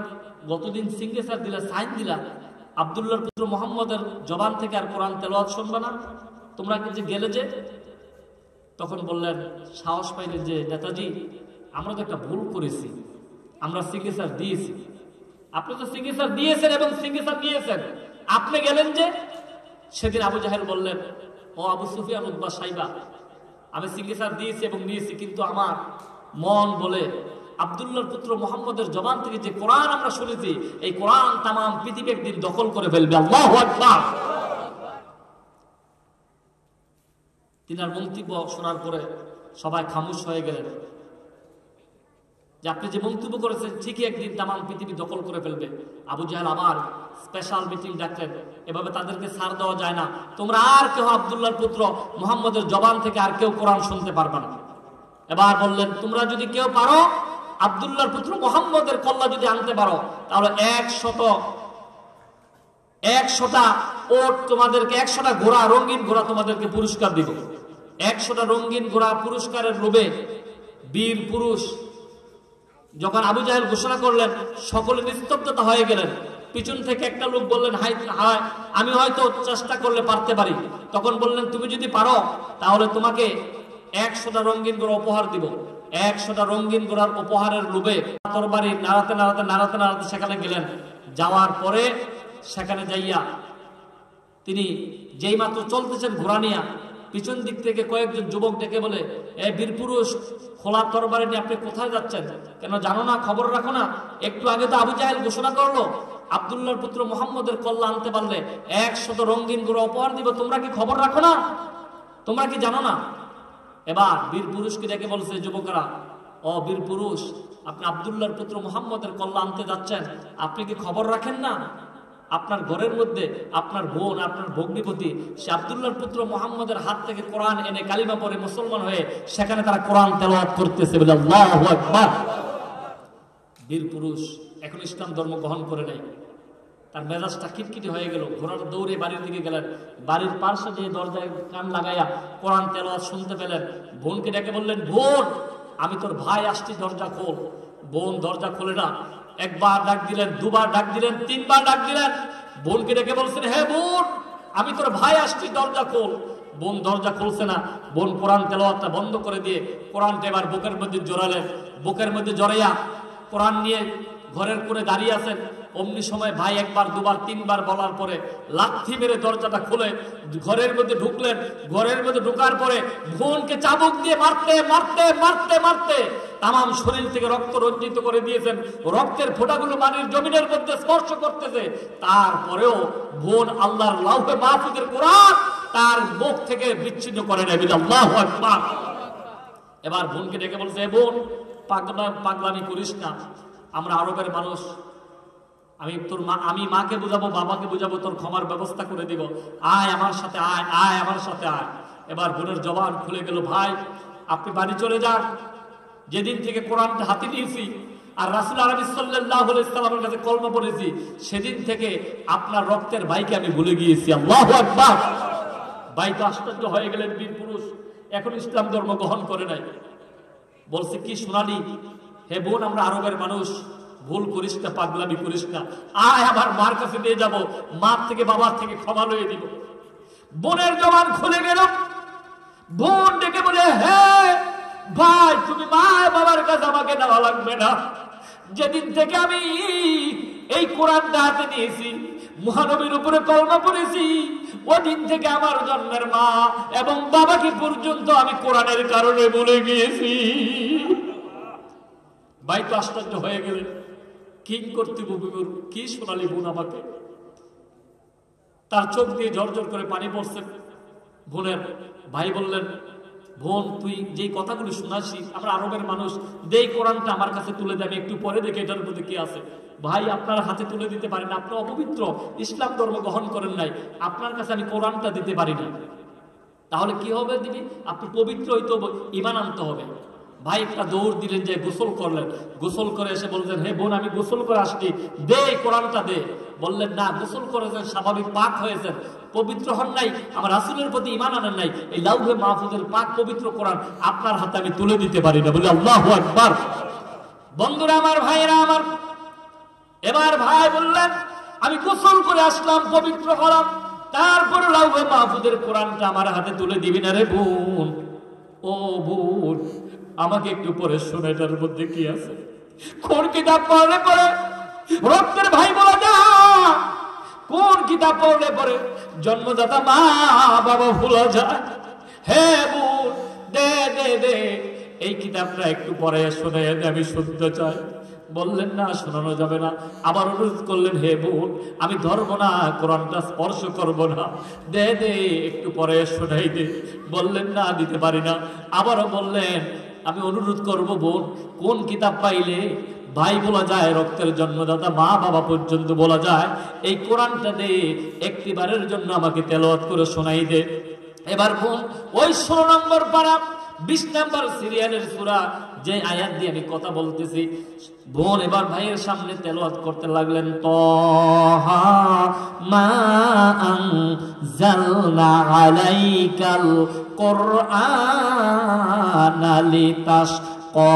গতদিন সিগনেচার দিলা, সাইন দিলা, আব্দুল্লাহর পুত্র মুহাম্মদের জবান থেকে আর কোরআন তেলাওয়াত শুনবে না, তোমরা কি যে গেলে যে? তখন বললেন, সাহস পাইলেন যে নেতাজি, আমরা তো একটা ভুল করেছি, আমরা সিগনেচার দিয়েছি। আপনি তো সিগনেচার দিয়েছেন এবং সিগনেচার নিয়েছেন, আপনি গেলেন যে? সেদিন আবু জাহেল বললেন, ও আবু সুফিয়ান উতবা সাইবা, আমি সিগনেচার দিয়েছি এবং নিয়েছি, কিন্তু আমার মন বলে আব্দুল্লাহর পুত্র মুহাম্মদের জবান থেকে যে কোরআন আমরা শুনেছি, এই কোরআন তামাম পৃথিবী একদিন দখল করে ফেলবে। আল্লাহু আকবার। তিনার মন্তব্য শোনার পরে সবাই খামোশ হয়ে গেলেন, যে আপনি যে মন্তব্য করেছেন ঠিকই একদিন তামাম পৃথিবী দখল করে ফেলবে। আবু জাহেল আবার স্পেশাল মিটিং ডাকলেন, এভাবে তাদেরকে ছাড় দেওয়া যায় না, তোমরা আর কেউ আব্দুল্লাহর পুত্র মুহাম্মদের জবান থেকে আর কেউ কোরআন শুনতে পারবে না। এবার বললেন, তোমরা যদি কেউ পারো আব্দুল্লাহর পুত্র মুহাম্মদের কল্লা যদি আনতে পারো, তাহলে 100টা ওট তোমাদেরকে, 100টা ঘোড়া, রঙিন ঘোড়া তোমাদেরকে পুরস্কার দিব। 100টা রঙিন ঘোড়া পুরস্কারের লোভে বীর পুরুষ যখন আবু জাহেল ঘোষণা করলেন, সকলে নিস্তব্ধতা হয়ে গেলেন। পিছন থেকে একটা লোক বললেন, হাই আমি হয়তো চেষ্টা করলে পারতে পারি। তখন বললেন, তুমি যদি পারো তাহলে তোমাকে 100টা রঙিন ঘোড়া উপহার দিব। 100টা রঙিন ঘোড়ার উপহারের লোভে তরবারি নাড়াতে নাড়াতে নাড়াতে নাড়াতে সেখানে গেলেন। যাওয়ার পরে সেখানে যাইয়া তিনি যেই মাত্র চলতেছেন ঘোড়া নিয়া, পিছন দিক থেকে কয়েকজন যুবক ডেকে বলে, এ বীর পুরুষ, খোলা তরবারি নিয়ে আপনি কোথায় যাচ্ছেন? কেন জানো না, খবর রাখো না? একটু আগে তো আবু জাহেল ঘোষণা করলো আব্দুল্লাহর পুত্র মুহাম্মদের কল্লা আনতে পারলে 100 রঙিন ঘোড়া উপহার দিব, তোমরা কি খবর রাখো না? তোমরা কি জানো না? এবার বীর পুরুষকে ডেকে বলছে যুবকরা, ও বীর পুরুষ, আপনি আব্দুল্লাহর পুত্র মুহাম্মদের কল্লা আনতে যাচ্ছেন, আপনি কি খবর রাখেন না? আপনার ঘরের মধ্যে আপনার বোন, আপনার ভগ্নিপতি, সে আব্দুল্লাহর পুত্র মুহাম্মদের হাত থেকে কোরআন এনে কালিমা পড়ে মুসলমান হয়ে সেখানে তারা কোরআন তেলাওয়াত করতেছে। বলে আল্লাহু আকবার। বীর পুরুষ এখন ইসলাম ধর্ম গ্রহণ করে নাই, তার মেজাজটা খিটখিটি হয়ে গেল। ঘোড়াটা দৌড়ে বাড়ির দিকে গেলেন, বাড়ির পার্শ্বে যে দরজায় কান লাগাইয়া কোরআন তেলাওয়াত শুনতে পেলেন। বোনকে ডেকে বললেন, বোন, আমি তোর ভাই আসছি, দরজা খোল। বোন দরজা খোলে না। একবার ডাক দিলেন, দুবার ডাক দিলেন, তিনবার ডাক দিলেন। বোনকে ডেকে বলছেন, হে বোন, আমি তোর ভাই আসছি, দরজা খোল। বোন দরজা খুলছে না। বোন কোরআন তেলাওয়াতটা বন্ধ করে দিয়ে কোরআনটা এবার বুকের মধ্যে জড়ালেন। বুকের মধ্যে জড়াইয়া কোরআন নিয়ে ঘরের করে দাঁড়িয়ে আছেন। অমনি সময় ভাই একবার, দুবার, তিনবার বলার পরে লাথি মেরে দরজাটা খুলে ঘরের মধ্যে ঢুকলেন। ঘরের মধ্যে ঢোকার পরে বোনকে চাবুক দিয়ে মারতে মারতে মারতে মারতে তামাম শরীর থেকে রক্ত রঞ্জিত করে দিয়েছেন। রক্তের ফোঁটাগুলো পানির জমিনের মধ্যে স্পর্শ করতেছে। তারপরেও বোন আল্লাহর লাউহে মাহফুজের কোরআন তার মুখ থেকে বিচ্ছিন্ন করে নেবে। আল্লাহু আকবার। এবার বোনকে ডেকে বলছে, বোন, পাগলামি করিস না, আমরা আরবের মানুষ, আমি মাকে বুঝাবো, বাবাকে বুঝাবো, তোর ক্ষমার ব্যবস্থা করে দিব, আয় আমার সাথে, আয় আয় আমার সাথে আয়। এবার বোনের জবান খুলে গেল, ভাই আপনি বাড়ি চলে যান, যেদিন থেকে কোরআনটা হাতে নিয়েছি আর রাসূল আরবি সাল্লাল্লাহু আলাইহি সাল্লামের কাছে কলমা পড়েছি, সেদিন থেকে আপনার রক্তের ভাইকে আমি ভুলে গিয়েছি। আল্লাহু আকবার। ভাই তো আশ্চর্য হয়ে গেলেন, বীর পুরুষ এখন ইসলাম ধর্ম গ্রহণ করে নাই। বলছে, কি শোনালি? হে বোন, আমরা আরবের মানুষ, ভুল করিস না, পাগলামি করিস না, আয় আমার মার কাছে নিয়ে যাবো, মার থেকে বাবার থেকে ক্ষমা লয়ে দিব। বোনের জবান খুলে গেল। বোন ডেকে বলে, হ্যাঁ ভাই, তুমি মা বাবার কাছে আমাকে দেওয়া লাগবে না। যেদিন থেকে আমি এই কোরআনটা হাতে নিয়েছি, মহানবীর উপরে কলমা পড়েছি, ওদিন থেকে আমার জন্মের মা এবং বাবাকে পর্যন্ত আমি কোরআনের কারণে বলে গিয়েছি। ভাই তো আশ্চর্য হয়ে গেলেন, কি করতে কি শোনালি বোন আমাকে? তার চোখ দিয়ে ঝরঝর করে পানি পড়ছে। বোনের ভাই বললেন, বোন, তুই যেই কথাগুলি শোনাচ্ছিস, আমরা আরবের মানুষ, দেই কোরআনটা আমার কাছে তুলে দে, আমি একটু পরে দেখে এটার মধ্যে কি আছে। ভাই, আপনার হাতে তুলে দিতে পারি না, আপনি অপবিত্র, ইসলাম ধর্ম গ্রহণ করেন নাই, আপনার কাছে আমি কোরআনটা দিতে পারি না। তাহলে কি হবে দিদি? আপনি পবিত্র হইতে হবে, ঈমান আনতে হবে। ভাই একটা দৌড় দিলেন, যে গোসল করলেন, গোসল করে এসে বললেন, হে বোন, আমি গোসল করে আসছি, দে কোরআনটা দে। বললেন না, গোসল করেছেন, স্বাভাবিক পাক হয়েছেন, পবিত্র হন নাই, আমার রাসূলের প্রতি ঈমান আনেন নাই, এই লাউহে মাহফুজের পাক পবিত্র কোরআন আপনার হাতে আমি তুলে দিতে পারি না। বলে আল্লাহু আকবার। বন্ধুরা আমার, ভাইরা আমার, এবার ভাই বললেন আমি গোসল করে আসলাম, পবিত্র হলাম, তারপর লাউহে মাহফুজের কোরআনটা আমার হাতে তুলে দিবি না রে বোন? ও বোন, আমাকে একটু পরে শোনা, এটার মধ্যে কি আছে? কোন কিতাব পড়লে পরে রক্তের ভাই বলা যা, কোন কিতাব পড়লে পরে জন্মদাতা মা বাবা ভুলা যায়? হে বোন, দে দে দে এই কিতাবটা একটু পরে শুনে আমি শুনতে চাই। বললেন না, শোনানো যাবে না। আবার অনুরোধ করলেন, হে বোন, আমি ধরবো না, কোরআনটা স্পর্শ করবো না, দে দে একটু পরে শোনাই দে। বললেন না, দিতে পারি না। আবারও বললেন, আমি অনুরোধ করবো বোন, কোন কিতাব পাইলে ভাই বলা যায়, রক্তের জন্মদাতা মা বাবা পর্যন্ত বলা যায়, এই কোরআনটা দে, একটিবারের জন্য আমাকে তেলাওয়াত করে শোনাই দে। এবার বোন ওই 16 নম্বর পারা 20 নম্বর সিরিয়ালের সূরা যে আয়াত দিয়ে আমি কথা বলতেছি, বোন এবার ভাইয়ের সামনে তেলাওয়াত করতে লাগলেন, তাহা মা আনজালনা আলাইকাল কুরআনা লিতাশকা।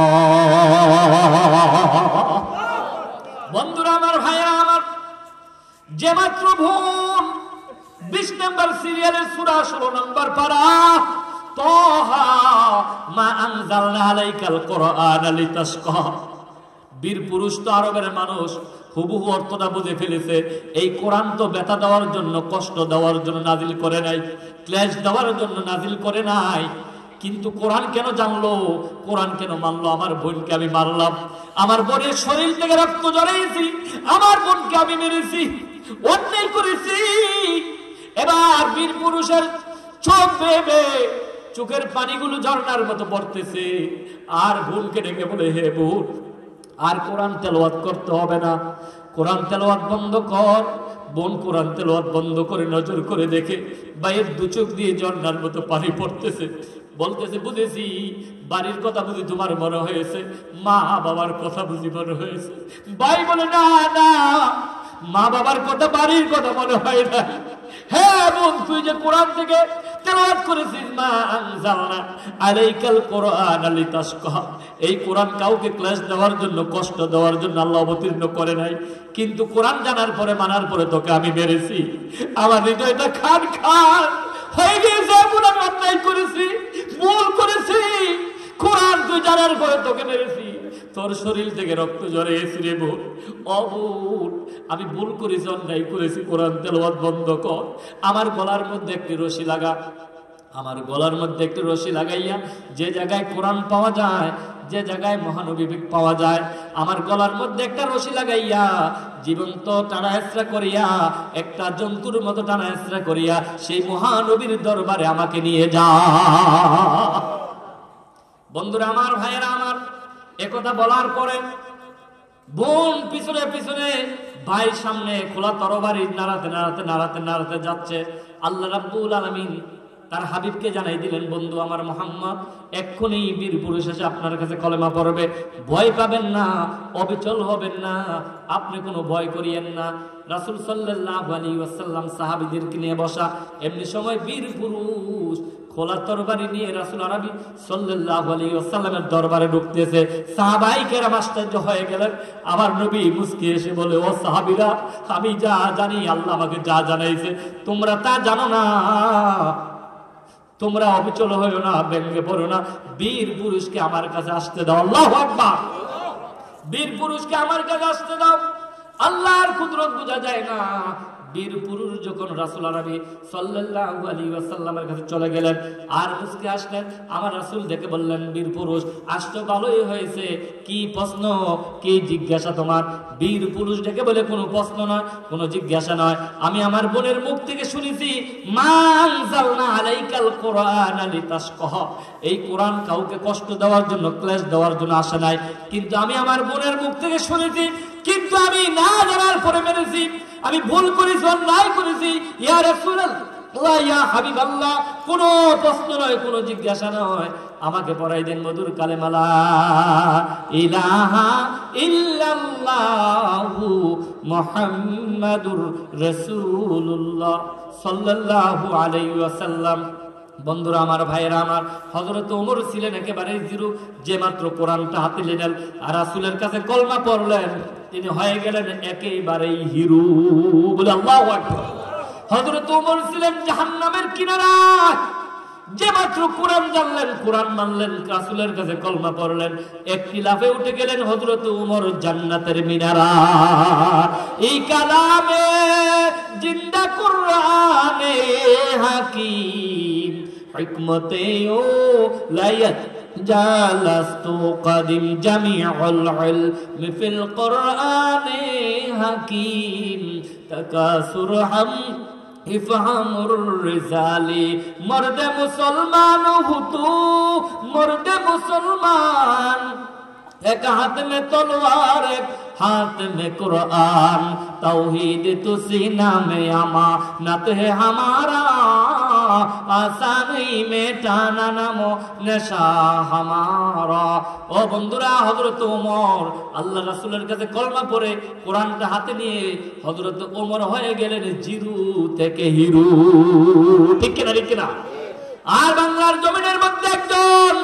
বন্ধুরা আমার, ভাইয়েরা আমার, যে মাত্র বোন 20 নম্বর সিরিয়ালের সূরা 16 নম্বর পারা, তাহা মা আনজালনা আলাইকাল কুরআনা লিতাশকা। বীর পুরুষ তো আরবের মানুষ, হুবহু অর্থটা বুঝে ফেলেছে। এই কোরআন তো ব্যথা দেওয়ার জন্য, কষ্ট দেওয়ার জন্য নাজিল করে নাই, ক্লেশ দেওয়ার জন্য নাজিল করে নাই। কিন্তু কোরআন কেন জানলো, কোরআন কেন মানলো? আমার বোনকে আমি মারলাম, আমার বোনের শরীর থেকে রক্ত ঝরাইছি, আমার বোনকে আমি মেরেছি, অন্যায় করেছি। এবার বীর পুরুষের চোখ বেয়ে চোখের পানিগুলো ঝর্ণার মতো পড়তেছে, আর বোনকে ডেকে বলে, হে বোন, আর কোরআন তেলাওয়াত করতে হবে না, কোরআন তেলাওয়াত বন্ধ কর। বোন কোরআন তেলাওয়াত বন্ধ করে নজর করে দেখে ভাইয়ের দু চোখ দিয়ে ঝর্ণার মতো পানি পড়তেছে। বলতেছে, বুঝেছি, বাড়ির কথা বুঝি তোমার মনে হয়েছে, মা বাবার কথা বুঝি মনে হয়েছে। ভাই বলে, না না, মা বাবার কথা, বাড়ির কথা মনে হয় না। হ্যাঁ বোন, তুই যে কোরআন থেকে তেলাওয়াত করেছিস, মা আনজালনা আলাইকাল কুরআনা লিতাশকা, এই কোরআন কাউকে ক্লেশ দেওয়ার জন্য, কষ্ট দেওয়ার জন্য আল্লাহ অবতীর্ণ করে নাই। কিন্তু কোরআন জানার পরে, মানার পরে তোকে আমি মেরেছি। আমার হৃদয়টা খান খান হয়ে গিয়েছে, এমন আমি অন্যায় করেছি, ভুল করেছি। কোরআন তুই জানার পরে তোকে মেরেছি, তোর শরীর থেকে রক্ত ঝরেছি রে বোন। অবোন, আমি ভুল করেছি, অন্যায় করেছি, কোরআন তেলাওয়াত বন্ধ কর। আমার গলার মধ্যে একটি রশি লাগা, আমার গলার মধ্যে একটি রশি লাগাইয়া, যে জায়গায় কোরআন পাওয়া যায়, যে জায়গায় মহানবী পাওয়া যায়, আমার গলার মধ্যে একটা রশি লাগাইয়া, জীবন্ত টানা হেঁচড়া করিয়া, একটা জন্তুর মতো টানা হেঁচড়া করিয়া সেই মহানবীর দরবারে আমাকে নিয়ে যা। বন্ধুরা আমার, ভাইয়েরা আমার, একথা বলার পরে বোন পিছনে পিছনে ভাই সামনে খোলা তরবারি নাড়াতে নাড়াতে নাড়াতে নাড়াতে যাচ্ছে। আল্লাহ রাব্বুল আলামিন তার হাবিবকে জানাই দিলেন, বন্ধু আমার মুহাম্মদ এক্ষুনি বীর পুরুষ এসে আপনার কাছে কলেমা পড়বে, ভয় পাবেন না, অবিচল হবেন না, আপনি কোনো ভয় করিয়েন না। রাসূল সাল্লাল্লাহু আলাইহি ওয়াসাল্লাম সাহাবীদেরকে নিয়ে বসা, এমনি সময় বীর পুরুষ খোলা তরবারি নিয়ে রাসূল আরবি সাল্লাল্লাহু আলাইহি ওয়াসাল্লামের দরবারে ঢুকতেছে। সাহাবায়ে কেরাম আশ্চর্য হয়ে গেলেন। আমার নবী মুস্কি এসে বলে, ও সাহাবীরা, আমি যা জানি, আল্লাহ আমাকে যা জানাইছে তোমরা তা জানো না, তোমরা অবিচল হইও না, ভেঙে পড়ো না, বীর পুরুষকে আমার কাছে আসতে দাও। আল্লাহু আকবার। বীর পুরুষকে আমার কাছে আসতে দাও। আল্লাহর কুদরত বোঝা যায় না। বীর পুরুষ যখন রাসূল আরবি সাল্লাল্লাহু আলাইহি ওয়াসাল্লামের কাছে চলে গেলেন আর মুস্কি আসলেন, আমার রাসূল দেখে বললেন, বীর পুরুষ আসতো ভালোই হয়েছে, কি প্রশ্ন, কি জিজ্ঞাসা তোমার? বীর পুরুষ ডেকে বলে, কোনো প্রশ্ন নয়, কোনো জিজ্ঞাসা নয়, আমি আমার বোনের মুখ থেকে শুনেছি, মা আনজালনা আলাইকাল কুরআনা লিতাশকা, এই কোরআন কাউকে কষ্ট দেওয়ার জন্য, ক্লেশ দেওয়ার জন্য আসে নাই, কিন্তু আমি আমার বোনের মুখ থেকে শুনেছি, কিন্তু আমি না জানার পরে মেরেছি, আমি ভুল করেছি, অন্যায় করেছি। ইয়া রাসূলুল্লাহ, হাবিবাল্লাহ, কোনো প্রশ্ন নয়, কোনো জিজ্ঞাসা নয়, আমাকে পড়াই দেন মধুর কালেমা লা ইলাহা ইল্লাল্লাহু মুহাম্মাদুর রাসূলুল্লাহ সাল্লাল্লাহু আলাইহি ওয়াসাল্লাম। বন্ধুরা আমার, ভাইয়েরা আমার, হযরত ওমর ছিলেন একেবারে জিরো, যে মাত্র কোরআনটা হাতে নিলেন আর রাসূলের কাছে কলমা পড়লেন, তিনি হয়ে গেলেন একেবারেই হিরো। বলে আল্লাহু আকবার। হযরত ওমর ছিলেন জাহান্নামের কিনারায়, যে মাত্র কোরআন জানলেন, কোরআন মানলেন, রাসূলের কাছে কলমা পড়লেন, একটি লাফে উঠে গেলেন হযরত ওমর জান্নাতের মিনারায়। এই কালামে জিন্দা কুরআনে হাকিম হিকমতে ও লায়াত জালাস্তু কাদিম জামিউল ইলম ফিল কুরআনে হাকিম তাকাসুর হাম ইফহামুর রিজালি। মর্দে মুসলমান হুতু, মর্দে মুসলমান, এক হাত में तलवार एक हाथ में कुरान, तौहीद तो सीना में अमानत है हमारा, आसानी में टाना नमो नशा हमारा। ও বন্ধুরা, হযরত ওমর আল্লাহ রাসূলের কাছে কলমা পড়ে কোরআনটা হাতে নিয়ে হযরত ওমর হয়ে গেলেন জিরো থেকে হিরো। ঠিক কিনা, ঠিক কিনা? আর বাংলার জমিনের মধ্যে একজন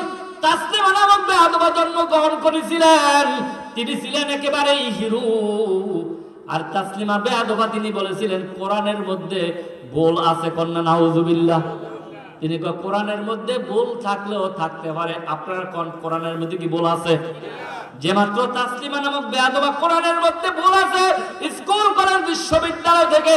তাসলিমা নামক বেয়াদবা জন্মগ্রহণ করেছিলেন, তিনি ছিলেন একেবারেই হিরো। আর তাসলিমা বেয়াদবা, তিনি বলেছিলেন কোরআনের মধ্যে ভুল আছে, কন্যা নাউজুবিল্লাহ। তিনি কোরআনের মধ্যে ভুল থাকলেও থাকতে পারে, আপনার কোরআনের মধ্যে কি ভুল আছে? যে মাত্র তাসলিমা নামক বেয়াদবা কোরআনের মধ্যে ভুল আছে, স্কুল কলেজ বিশ্ববিদ্যালয় থেকে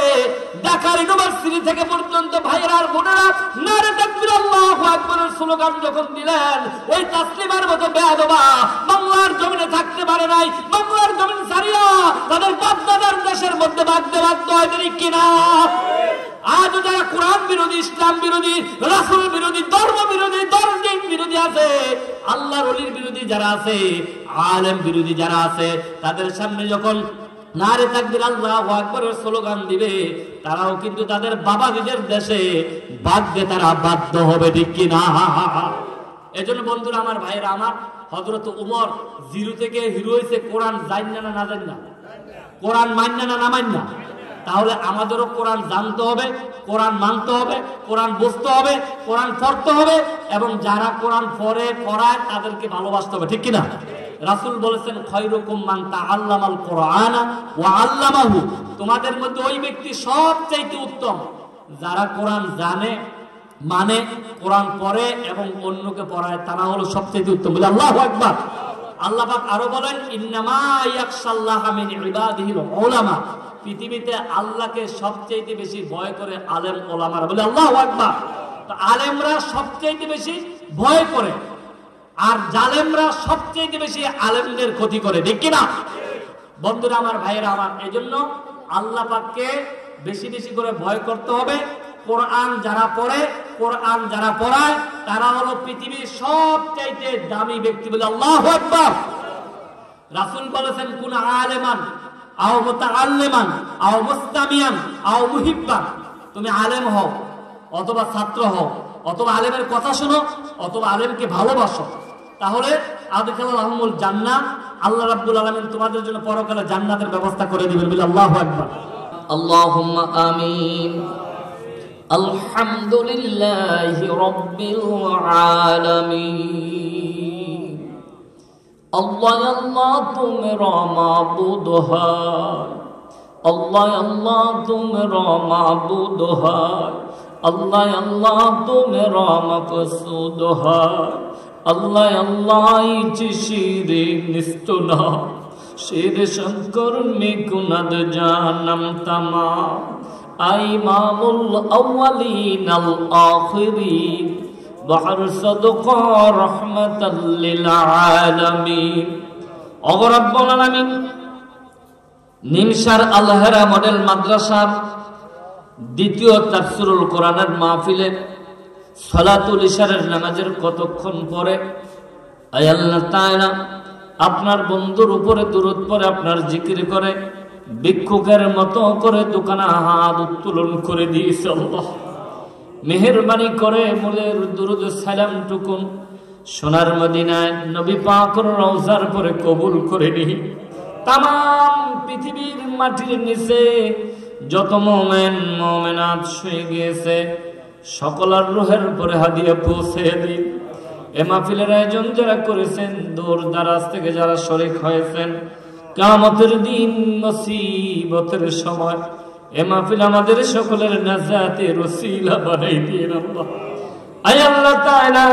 ঢাকা ইউনিভার্সিটি থেকে পর্যন্ত ভাইয়েরা আর বোনেরা নারে তাকবীর আল্লাহু আকবারের স্লোগান যখন দিলেন, ওই তাসলিমার মতো বেয়াদবা বাংলার জমিনে থাকতে পারে নাই। বাংলার জমিন ছাড়িয়া তাদের বাপদাদার দেশের মধ্যে ভাগতে বাধ্য হয়, কিনা? আজ যারা কোরআন বিরোধী, ইসলাম বিরোধী, রাসূল বিরোধী, ধর্ম বিরোধী, দর্দিন বিরোধী আছে, আল্লাহর ওলির বিরোধী যারা আছে, আলেম বিরোধী যারা আছে, তাদের সামনে যখন নারে তাকবীর আল্লাহু আকবারের স্লোগান দিবে, তারাও কিন্তু তাদের বাবাদের দেশে ভাগতে তারা বাধ্য হবে, ঠিক কিনা? এজন্য বন্ধুরা আমার, ভাইয়েরা আমার, হযরত ওমর জিরো থেকে হিরো হয়েছে। কোরআন জানেন না, না জানেন না? কোরআন মানেন না, না মানেন না? তাহলে আমাদেরও কোরআন জানতে হবে, কোরআন মানতে হবে, কোরআন বুঝতে হবে, কোরআন পড়তে হবে, এবং যারা কোরআন পড়ে পড়ায় তাদেরকে ভালোবাসতে হবে, ঠিক কিনা? রাসূল বলেছেন, খায়রুকুম মান তাআল্লামাল কুরআনা ওয়া আল্লামাহু। তোমাদের মধ্যে ওই ব্যক্তি সবচেয়ে উত্তম যারা কোরআন জানে, মানে কোরআন পড়ে এবং অন্যকে পড়ায়, তারা হলো সবচেয়ে উত্তম। বলে আল্লাহু আকবার। আল্লাহ পাক আরো বলেন, ইন্নামা ইয়াখশাল্লাহা মিন ইবাদিহিল উলামা। পৃথিবীতে আল্লাহকে সবচেয়ে বেশি ভয় করে আলেম ওলামারা। বলে আল্লাহু আকবার। তো আলেমরা সবচেয়ে বেশি ভয় করে, আর জালেমরা সবচেয়ে বেশি আলেমদের ক্ষতি করে, ঠিক কিনা? বন্ধুরা আমার, ভাইয়েরা আমার, এজন্য আল্লাহ পাককে বেশি বেশি করে ভয় করতে হবে। কোরআন যারা পড়ে, কোরআন যারা পড়ায়, তারা হলো পৃথিবীর সবচাইতে দামি ব্যক্তি। বলে আল্লাহু আকবার। রাসূল বলেছেন, কুন আলেমান আও মুতাআল্লিমান আও মুস্তামিয়ান আও মুহিব্বান। তুমি আলেম হও, অথবা ছাত্র হও, অথবা আলেমের কথা শোনো, অথবা আলেমকে ভালোবাসো, তাহলে আদখালাহুমুল জান্নাহ, আল্লাহ রাব্বুল আলামিন তোমাদের জন্য পরকালে জান্নাতের ব্যবস্থা করে দিবেন। বলে আল্লাহু আকবার। আল্লাহুম্মা আমিন। আলহামদুলিল্লাহি রাব্বিল আলামিন। আল্লাহ আল্লাহ তুমরা মাবুদ হয়, আল্লাহ আল্লাহ তুমরা মাবুদ হয়, আল্লাহ আল্লাহ তুমরা মাকসুদ হয়, আল্লাহ আল্লাহ চিশিরে নিস্তুনা শের শঙ্কর মে গুনাদ জানম তামাম আই মামুল আউয়ালিন আল আখিরিন বাহর সাদকা রাহমাতাল লিল আলামিন। ও রব্বুল আলামিন, নিমসার আলহেরা মডেল মাদ্রাসার দ্বিতীয় তাফসীরুল কোরআনের মাহফিলে সালাতুল ইশারের নামাজের কতক্ষণ পরে আয় আল্লাহ তাআলা আপনার বন্ধুর উপরে দুরূদ পড়ে, আপনার জিকির করে, ভিক্ষুকের মতো করে দোকানে হাত উত্তোলন করে দিয়েছে। আল্লাহ মেহেরবানি করে মোদের দুরুদ সালাম টুকুন সোনার মদিনায় নবী পাকের রওজার পরে কবুল করে নিই। তাম পৃথিবীর মাটির নিচে যত মোমেন মোমেনাত শুয়ে গিয়েছে সকলের রুহের পরে হাদিয়া পৌঁছে দিন। এ মাহফিলের আয়োজন যারা করেছেন, দূর দারাজ থেকে যারা শরীক হয়েছেন, কিয়ামতের দিন মুসিবতের সময় এ মাহফিল আমাদের সকলের নাজাতের ওসিলা বানাই দিন আল্লাহ। আয় আল্লাহ তাআলা,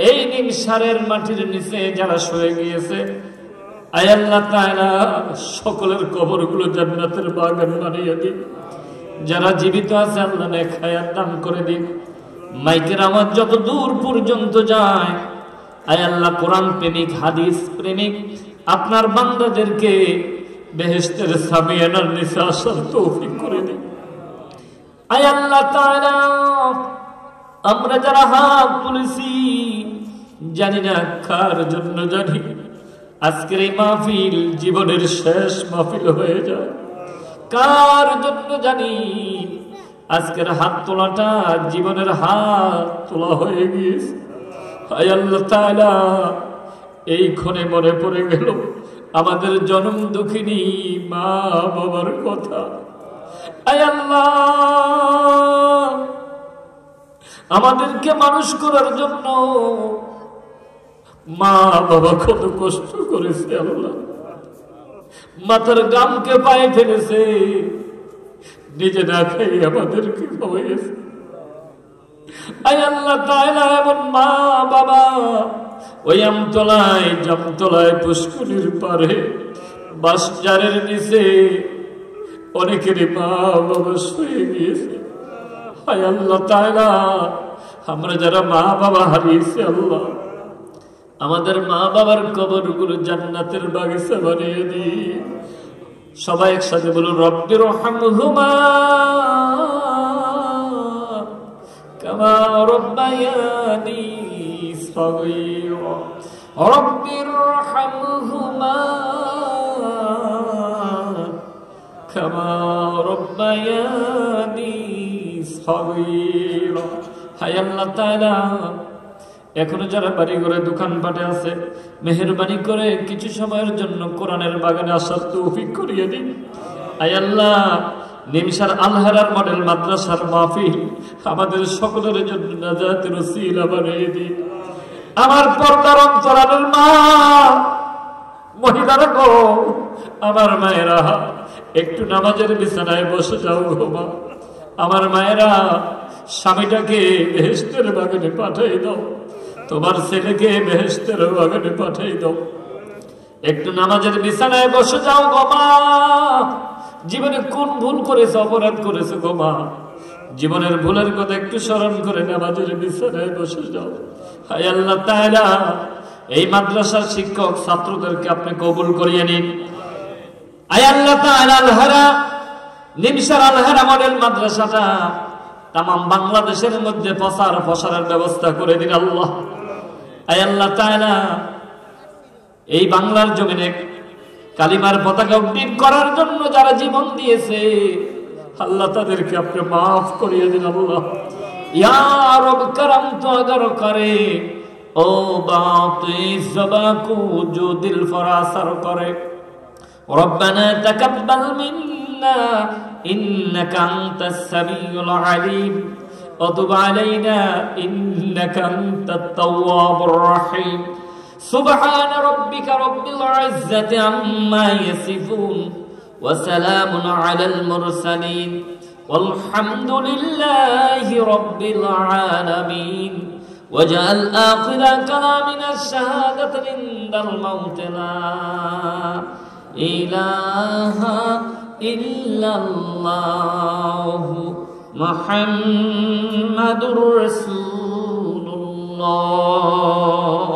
এই নিমসারের মাটির নিচে যারা শুয়ে গিয়েছে, আয় আল্লাহ তাআলা সকলের কবরগুলো জান্নাতের বাগান বানিয়ে দিন। যারা জীবিত আছে আল্লাহ নেক হায়াত দান করে দিন। মাইকের আওয়াজ যত দূর পর্যন্ত যায়, আয় আল্লাহ কোরআন প্রেমিক, হাদিস প্রেমিক আপনার বান্দাদেরকে বেহেশতের সামিয়ানার নিচে আসার তৌফিক করে দিন। আয় আল্লাহ তাআলা, আমরা যারা হাত তুলেছি জানি না কার জন্য, জানি আজকের এই মাহফিল জীবনের শেষ মাহফিল হয়ে যায়, কার জন্য জানি আজকের হাত তোলাটা জীবনের হাত তোলা হয়ে গিয়েছে। আয় আল্লাহ তাআলা, এই ক্ষণে মনে পড়ে গেল আমাদের জনম দুঃখিনী মা বাবার কথা। আয় আল্লাহ, আমাদেরকে মানুষ করার জন্য মা বাবা কত কষ্ট করেছে আল্লাহ, মাথার গামকে পায়ে ফেলেছে, নিজে না খাই আমাদেরকে খাওয়াইছে। আয় আল্লাহ তাআলা, এমন মা বাবা ওই আমতলায়, জামতলায়, পুষ্করির পারে, বাসজারের নিচে অনেকেরই মা বাবা শুয়ে গিয়েছে। আয় আল্লাহ তাআলা, আমরা যারা মা বাবা হারিয়েছি আল্লাহ, আমাদের মা বাবার কবরগুলো জান্নাতের বাগিচা বানিয়ে দিই। সবাই একসাথে বলুন, রব্বির রহমহুমা কামা রব্বায়ানি সগীরা, রব্বির রহমহুমা কামা রব্বায়ানি সগীরা। হায় আল্লাহ তাআলা, এখনো যারা বাড়ি ঘরে দোকানপাটে আছে, মেহেরবানি করে কিছু সময়ের জন্য কোরআনের বাগানে আসার তৌফিক করিয়ে দিন। আয় আল্লাহ, নিমসার আলহারার মডেল মাদ্রাসার মাহফিল আমাদের সকলের জন্য নাজাতের ওসিলা বানিয়ে দিন। আমার পর্দার অন্তরালের মা মহিলারা গো, আমার মায়েরা একটু নামাজের বিছানায় বসে যাও গো মা। আমার মায়েরা স্বামীটাকে বেহেশতের বাগানে পাঠিয়ে দাও, তোমার ছেলেকে বেহেশতের বাগানে পাঠিয়ে দাও। একটু নামাজের বিছানায় বসে যাও গো মা। জীবনে কোন ভুল করেছে, অপরাধ করেছে গো মা, জীবনের ভুলের কথা একটু স্মরণ করে নামাজের বিছানায় বসে যাও। হায় আল্লাহ তাআলা, এই মাদ্রাসার শিক্ষক ছাত্রদেরকে আপনি কবুল করিয়ে নিন। আয় আল্লাহ তাআলা, আলহারা নিমসার আলহারা মডেল মাদ্রাসাটা তাম বাংলাদেশের মধ্যে প্রসারের ব্যবস্থা করে দিন আল্লাহ। আয় আল্লাহ তাআলা, এই বাংলার জমিনে কালিমার পতাকা উড্ডীন করার জন্য যারা জীবন দিয়েছে আল্লাহ, তাদেরকে আপনি মাফ করিয়ে দিন আল্লাহ। ইয়া রব করম তো अगर करे ओ बात ज़बा को जो दिल फरासर करे, रब्बना तकब्बल मिन्ना إنك أنت السميع العليم وتب علينا إنك أنت التواب الرحيم سبحان ربك رب العزة عما يصفون وسلام على المرسلين والحمد لله رب العالمين وجعل آخر كلامنا الشهادة عند الموت لا إله إلا الله محمد رسول الله